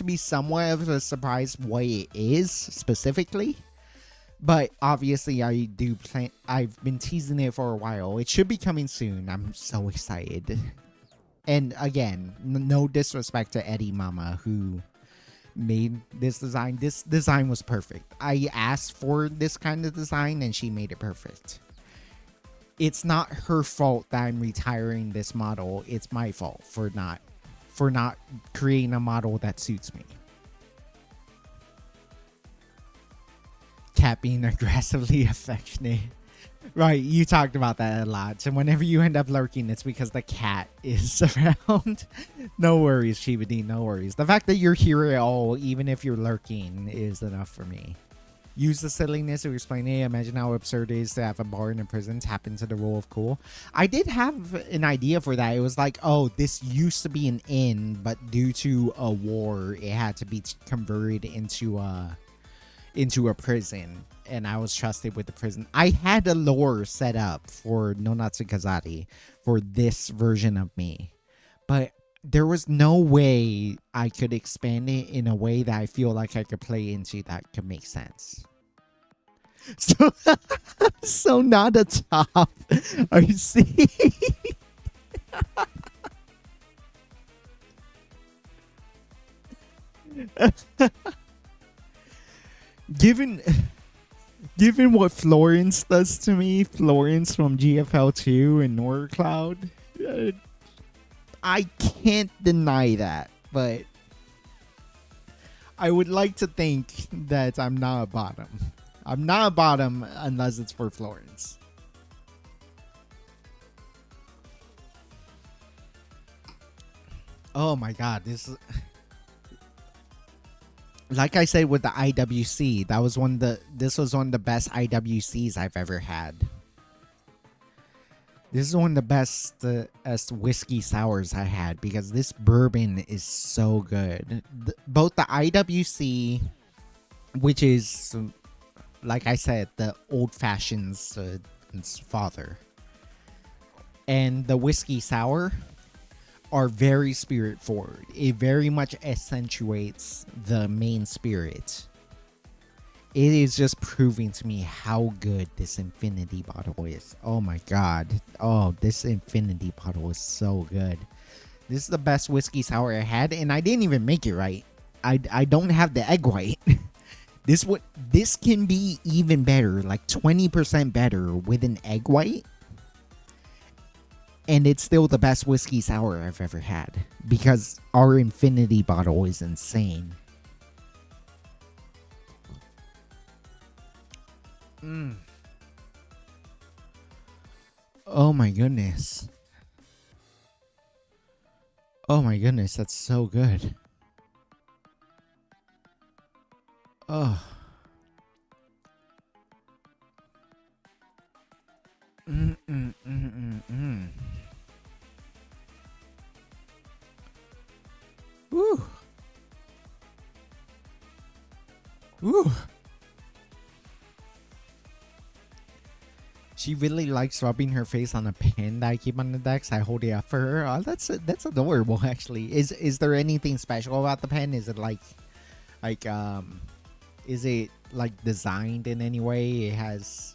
Speaker 1: be somewhat of a surprise what it is specifically. But obviously I do plan. I've been teasing it for a while. It should be coming soon. I'm so excited. And again, no disrespect to Eddie Mama who made this design. This design was perfect. I asked for this kind of design and she made it perfect. It's not her fault that I'm retiring this model. It's my fault for not creating a model that suits me. Cat being aggressively affectionate. Right, you talked about that a lot. So whenever you end up lurking, it's because the cat is around. No worries, Shibadi, no worries. The fact that you're here at all, even if you're lurking, is enough for me. Use the silliness to explain, hey, imagine how absurd it is to have a bar in a prison tap into the rule of cool. I did have an idea for that. It was like, oh, this used to be an inn, but due to a war, it had to be converted into a prison. And I was trusted with the prison. I had a lore set up for Nonatsu Kazari for this version of me. But there was no way I could expand it in a way that I feel like I could play into that could make sense. So not a top. I see. Given what Florence does to me, Florence from GFL2 and Nora Cloud, I can't deny that, but I would like to think that I'm not a bottom. I'm not a bottom unless it's for Florence. Oh my god, this is... Like I said with the IWC, this was one of the best IWCs I've ever had. This is one of the best whiskey sours I had because this bourbon is so good. Both the IWC, which is, like I said, the old fashioned's father, and the whiskey sour are very spirit forward. It very much accentuates the main spirit. It is just proving to me how good this infinity bottle is. Oh my god. Oh, this infinity bottle is so good. This is the best whiskey sour I had, and I didn't even make it right. I don't have the egg white. This can be even better, like 20% better with an egg white. And it's still the best whiskey sour I've ever had. Because our infinity bottle is insane. Oh my goodness. Oh my goodness, that's so good. Oh. Woo. Woo. She really likes rubbing her face on a pen that I keep on the decks. I hold it up for her. Oh, that's adorable, actually. Is there anything special about the pen? Is it like Is it like designed in any way? It has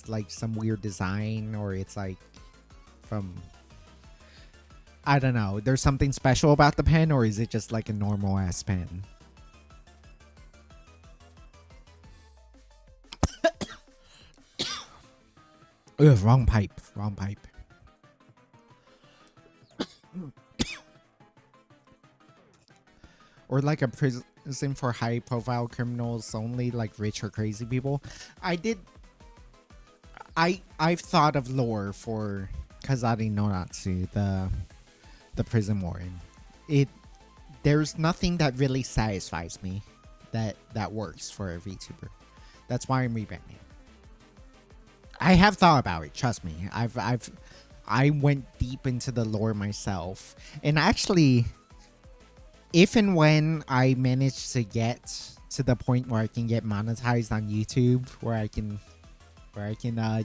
Speaker 1: like some weird design, or it's like from, I don't know. There's something special about the pen, or is it just like a normal ass pen? Ugh, wrong pipe. Wrong pipe. Or like a prison for high profile criminals only, like rich or crazy people. I did. I've thought of lore for Kazari no Natsu, the prison warden. It There's nothing that really satisfies me that works for a VTuber. That's why I'm rebranding. I have thought about it. Trust me. I went deep into the lore myself, and actually, if and when I manage to get to the point where I can get monetized on YouTube, where I can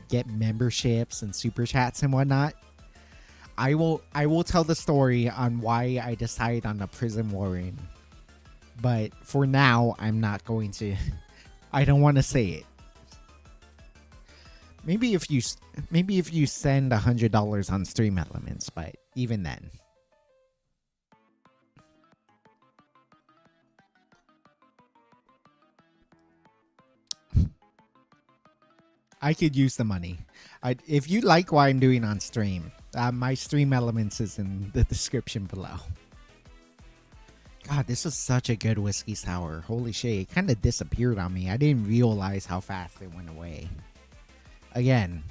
Speaker 1: get memberships and super chats and whatnot, I will tell the story on why I decided on the prison warden. But for now, I'm not going to. I don't want to say it. Maybe if you send $100 on Stream Elements, but even then. I could use the money. If you like what I'm doing on stream, my Stream Elements is in the description below. God, this is such a good whiskey sour. Holy shit, it kind of disappeared on me. I didn't realize how fast it went away. Again,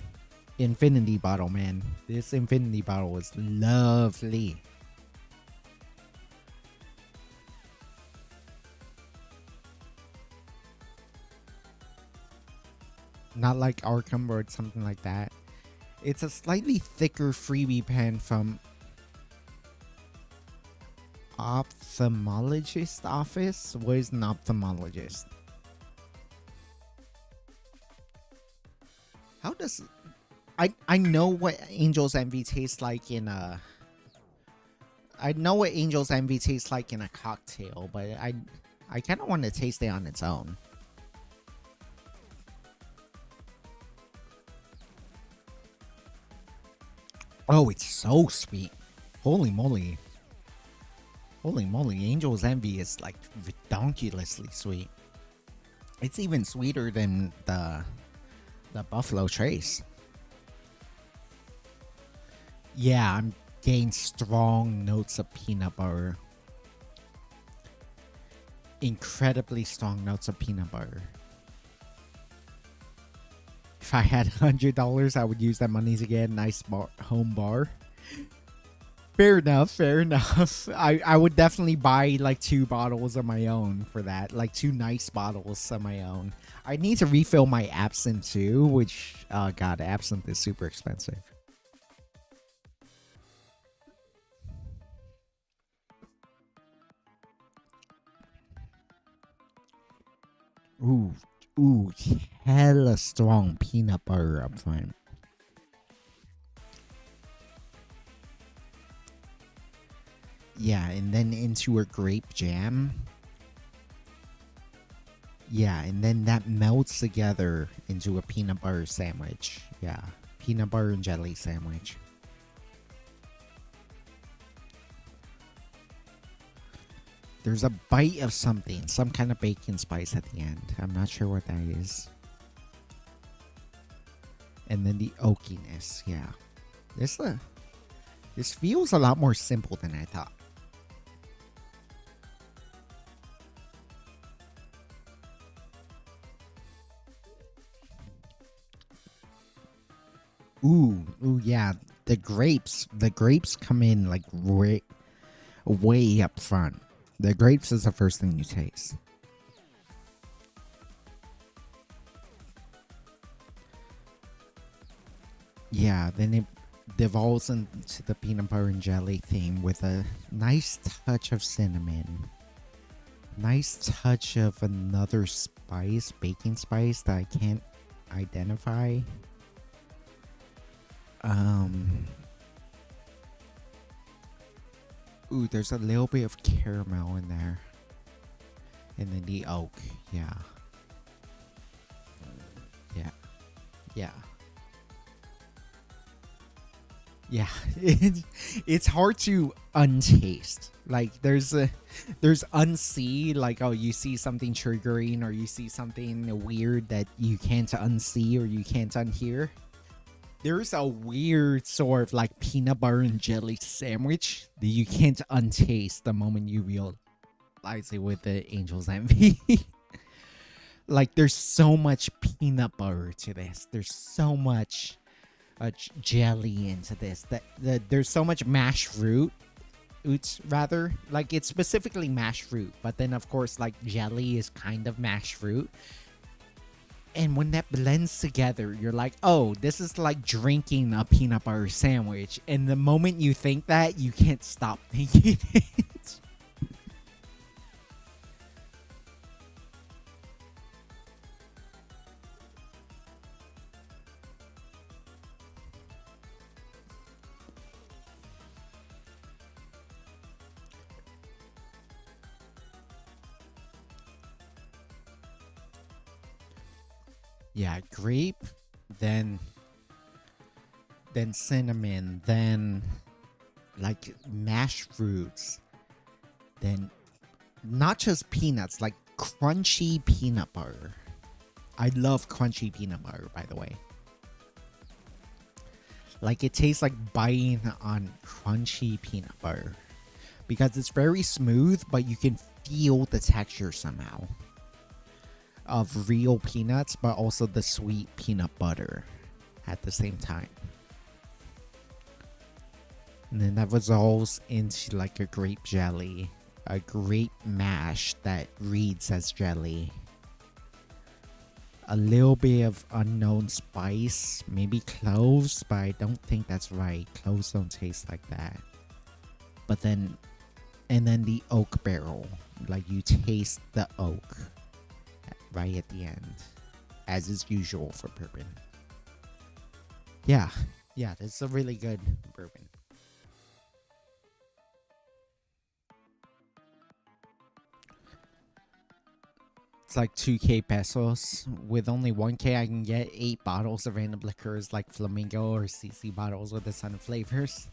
Speaker 1: infinity bottle, man. This infinity bottle is lovely. Not like Arkham or something like that. It's a slightly thicker freebie pen from ophthalmologist office. What is an ophthalmologist? How does I know what Angel's Envy tastes like in a I know what Angel's Envy tastes like in a cocktail, but I kind of want to taste it on its own. Oh, it's so sweet. Holy moly. Holy moly, Angel's Envy is like redonkulously sweet. It's even sweeter than the Buffalo Trace. Yeah, I'm getting strong notes of peanut butter. Incredibly strong notes of peanut butter. If I had $100, I would use that money to get a nice home bar. Fair enough, fair enough. I would definitely buy like 2 bottles of my own for that. Like 2 nice bottles of my own. I need to refill my absinthe too, which, God, absinthe is super expensive. Ooh, hella strong peanut butter up front. Yeah, and then into a grape jam. Yeah, and then that melts together into a peanut butter sandwich. Yeah, peanut butter and jelly sandwich. There's a bite of something, some kind of bacon spice at the end. I'm not sure what that is. And then the oakiness, yeah. This feels a lot more simple than I thought. Ooh, yeah. The grapes come in like way up front. The grapes is the first thing you taste. Yeah, then it devolves into the peanut butter and jelly theme with a nice touch of cinnamon. Nice touch of another spice, baking spice that I can't identify. Ooh, there's a little bit of caramel in there. And then the oak. Yeah. Yeah. Yeah. Yeah. It's hard to untaste. Like there's unsee, like, oh, you see something triggering or you see something weird that you can't unsee or you can't unhear. There's a weird sort of like peanut butter and jelly sandwich that you can't untaste the moment you realize it with the Angel's Envy. Like there's so much peanut butter to this. There's so much jelly into this. That there's so much mashed fruit. Oots rather, like it's specifically mashed fruit, but then of course like jelly is kind of mashed fruit. And when that blends together, you're like, oh, this is like drinking a peanut butter sandwich. And the moment you think that, you can't stop thinking it. Yeah, grape, then cinnamon, then like mashed fruits, then not just peanuts, like crunchy peanut butter. I love crunchy peanut butter, by the way. Like it tastes like biting on crunchy peanut butter because it's very smooth, but you can feel the texture somehow of real peanuts, but also the sweet peanut butter at the same time. And then that resolves into like a grape jelly, a grape mash that reads as jelly. A little bit of unknown spice, maybe cloves, but I don't think that's right. Cloves don't taste like that. But then, and then the oak barrel, like you taste the oak right at the end, as is usual for bourbon. Yeah, it's a really good bourbon. It's like 2K pesos. With only 1K, I can get 8 bottles of random liquors like Flamingo or CC bottles with a ton of flavors.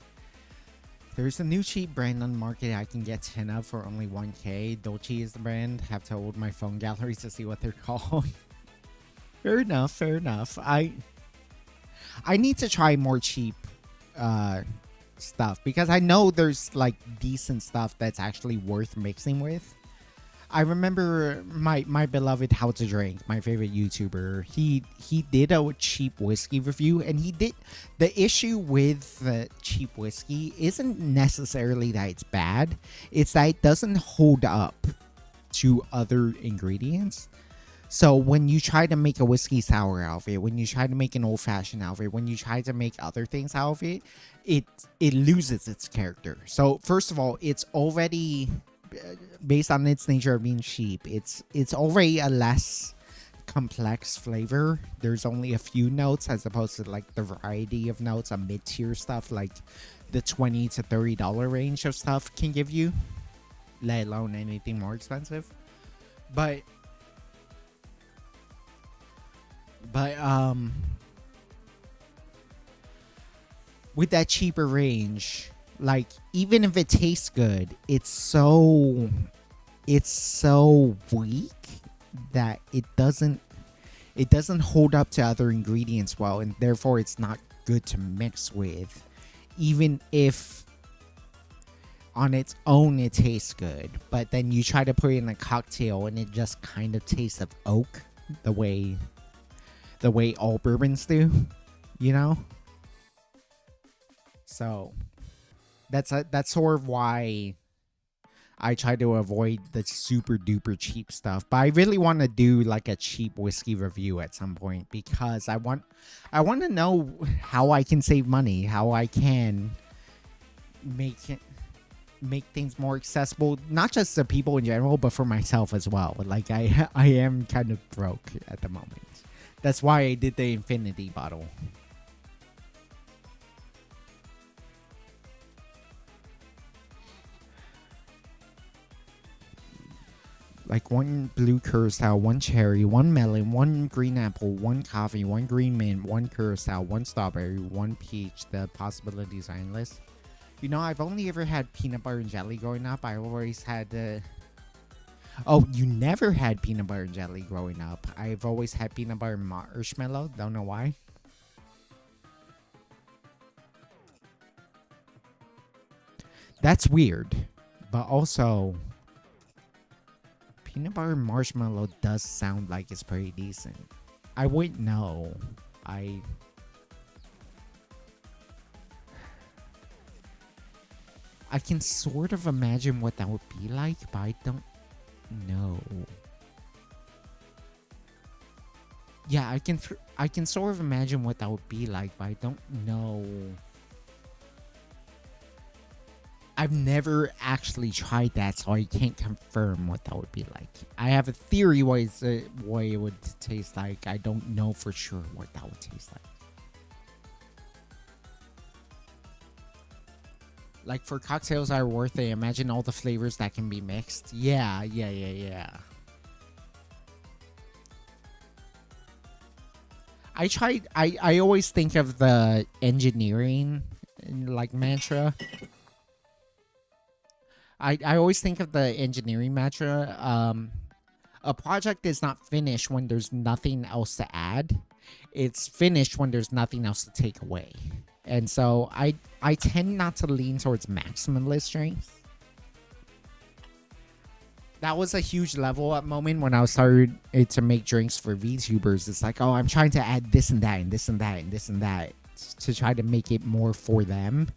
Speaker 1: There's a new cheap brand on the market I can get 10 of for only 1K. Dolce is the brand. Have to hold my phone gallery to see what they're called. Fair enough. I need to try more cheap stuff because I know there's like decent stuff that's actually worth mixing with. I remember my beloved How to Drink, my favorite YouTuber. He did a cheap whiskey review, and he did. The issue with cheap whiskey isn't necessarily that it's bad; it's that it doesn't hold up to other ingredients. So when you try to make a whiskey sour out of it, when you try to make an old fashioned out of it, when you try to make other things out of it, it loses its character. So first of all, it's already, based on its nature of being cheap, it's already a less complex flavor. There's only a few notes as opposed to like the variety of notes a mid-tier stuff like the $20 to $30 range of stuff can give you, let alone anything more expensive. But with that cheaper range, like even if it tastes good, it's so weak that it doesn't hold up to other ingredients well, and therefore it's not good to mix with, even if on its own it tastes good. But then you try to put it in a cocktail and it just kind of tastes of oak, the way all bourbons do, you know? So that's sort of why I try to avoid the super duper cheap stuff. But I really want to do like a cheap whiskey review at some point because I want to know how I can save money, how I can make things more accessible, not just to people in general, but for myself as well. Like I am kind of broke at the moment. That's why I did the infinity bottle. Like one blue curacao, one cherry, one melon, one green apple, one coffee, one green mint, one curacao, one strawberry, one peach. The possibilities are endless. You know, I've only ever had peanut butter and jelly growing up. I always had Oh, you never had peanut butter and jelly growing up. I've always had peanut butter and marshmallow. Don't know why. That's weird. But also, peanut butter and marshmallow does sound like it's pretty decent. I wouldn't know. I can sort of imagine what that would be like, but I don't know. Yeah, I can sort of imagine what that would be like, but I don't know. I've never actually tried that, so I can't confirm what that would be like. I have a theory what it would taste like. I don't know for sure what that would taste like. Like for cocktails that are worth it, imagine all the flavors that can be mixed. Yeah. I always think of the engineering like mantra. I always think of the engineering mantra. A project is not finished when there's nothing else to add. It's finished when there's nothing else to take away. And so I tend not to lean towards maximalist drinks. That was a huge level up moment when I started to make drinks for VTubers. It's like, oh, I'm trying to add this and that and this and that and this and that to try to make it more for them.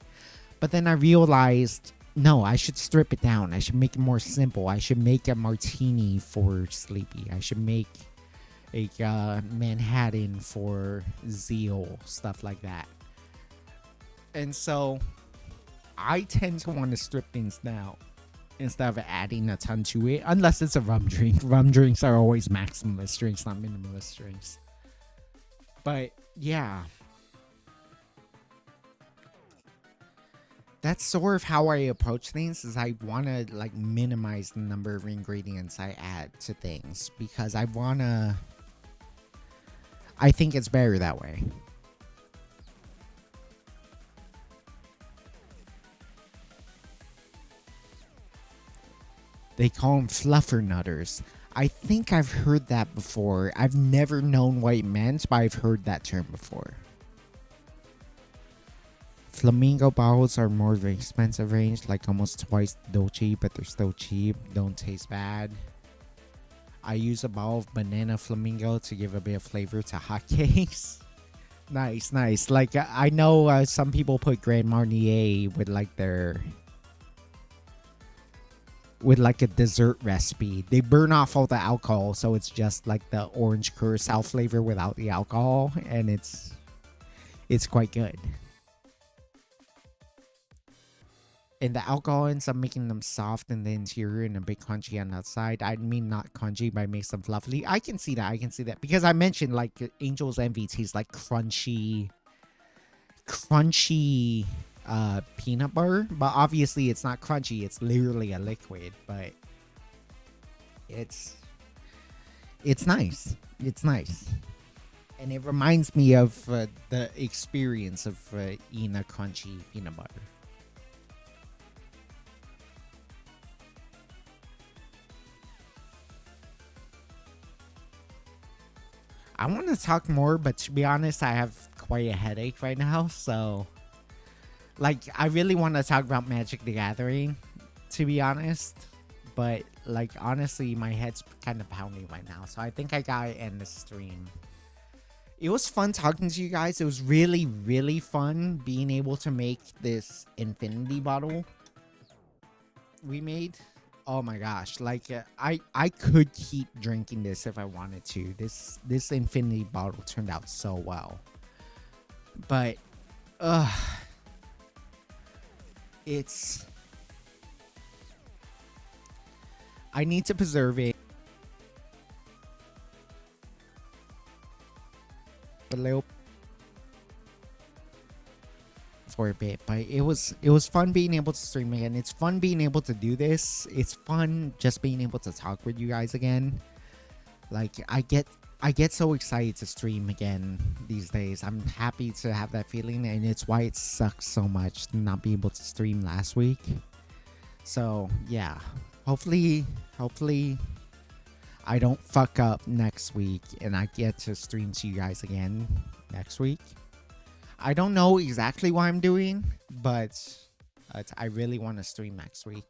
Speaker 1: But then I realized, no, I should strip it down. I should make it more simple. I should make a martini for Sleepy. I should make a Manhattan for Zeal, stuff like that. And so I tend to want to strip things down instead of adding a ton to it, unless it's a rum drink. Rum drinks are always maximalist drinks, not minimalist drinks. But yeah, that's sort of how I approach things. Is I want to like minimize the number of ingredients I add to things because I think it's better that way. They call them fluffernutters. I think I've heard that before. I've never known what it meant, but I've heard that term before. Flamingo bottles are more of an expensive range, like almost twice Dolce, but they're still cheap. Don't taste bad. I use a bottle of banana flamingo to give a bit of flavor to hotcakes. Nice. Like, I know some people put Grand Marnier with like a dessert recipe. They burn off all the alcohol, so it's just like the orange curacao flavor without the alcohol, and it's quite good. And the alcohol ends up making them soft in the interior and a bit crunchy on the outside. I mean, not crunchy, but it makes them fluffy. I can see that. Because I mentioned, like, Angel's Envy tastes like crunchy peanut butter. But obviously, it's not crunchy. It's literally a liquid. But it's nice. It's nice. And it reminds me of the experience of eating a crunchy peanut butter. I want to talk more, but to be honest, I have quite a headache right now. So, like, I really want to talk about Magic the Gathering, to be honest. But, like, honestly, my head's kind of pounding right now. So, I think I gotta end the stream. It was fun talking to you guys. It was really, really fun being able to make this infinity bottle we made. Oh my gosh, like I could keep drinking this if I wanted to. This infinity bottle turned out so well. But it's I need to preserve it a little. for a bit, but it was fun being able to stream again. It's fun being able to do this. It's fun just being able to talk with you guys again. Like I get so excited to stream again these days. I'm happy to have that feeling, and it's why it sucks so much to not be able to stream last week. So yeah, hopefully I don't fuck up next week and I get to stream to you guys again next week. I don't know exactly what I'm doing, but I really want to stream next week.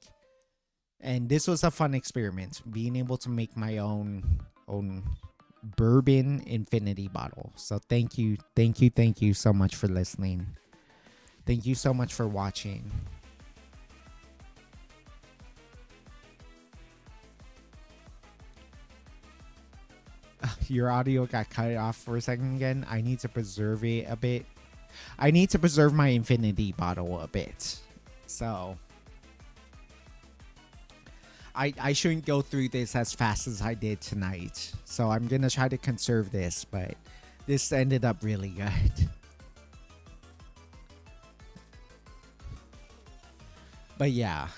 Speaker 1: And this was a fun experiment, being able to make my own bourbon infinity bottle. So thank you so much for listening. Thank you so much for watching. Your audio got cut off for a second again. I need to preserve it a bit. I need to preserve my infinity bottle a bit. So I shouldn't go through this as fast as I did tonight. So I'm going to try to conserve this, but this ended up really good. But yeah,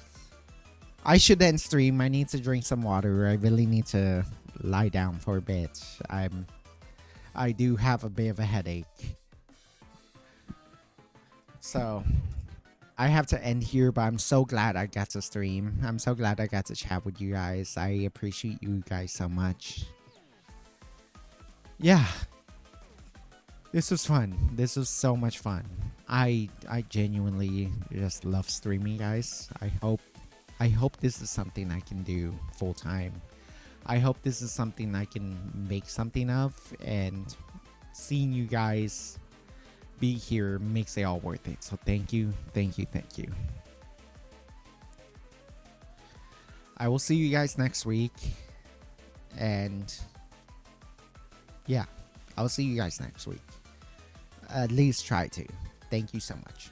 Speaker 1: I should end stream. I need to drink some water. I really need to lie down for a bit. I do have a bit of a headache. So I have to end here, but I'm so glad I got to stream. I'm so glad I got to chat with you guys. I appreciate you guys so much. Yeah. This was fun. This was so much fun. I genuinely just love streaming, guys. I hope this is something I can do full time. I hope this is something I can make something of, and seeing you guys be here makes it all worth it. So thank you. I will see you guys next week, and yeah, I'll see you guys next week. At least try to. Thank you so much.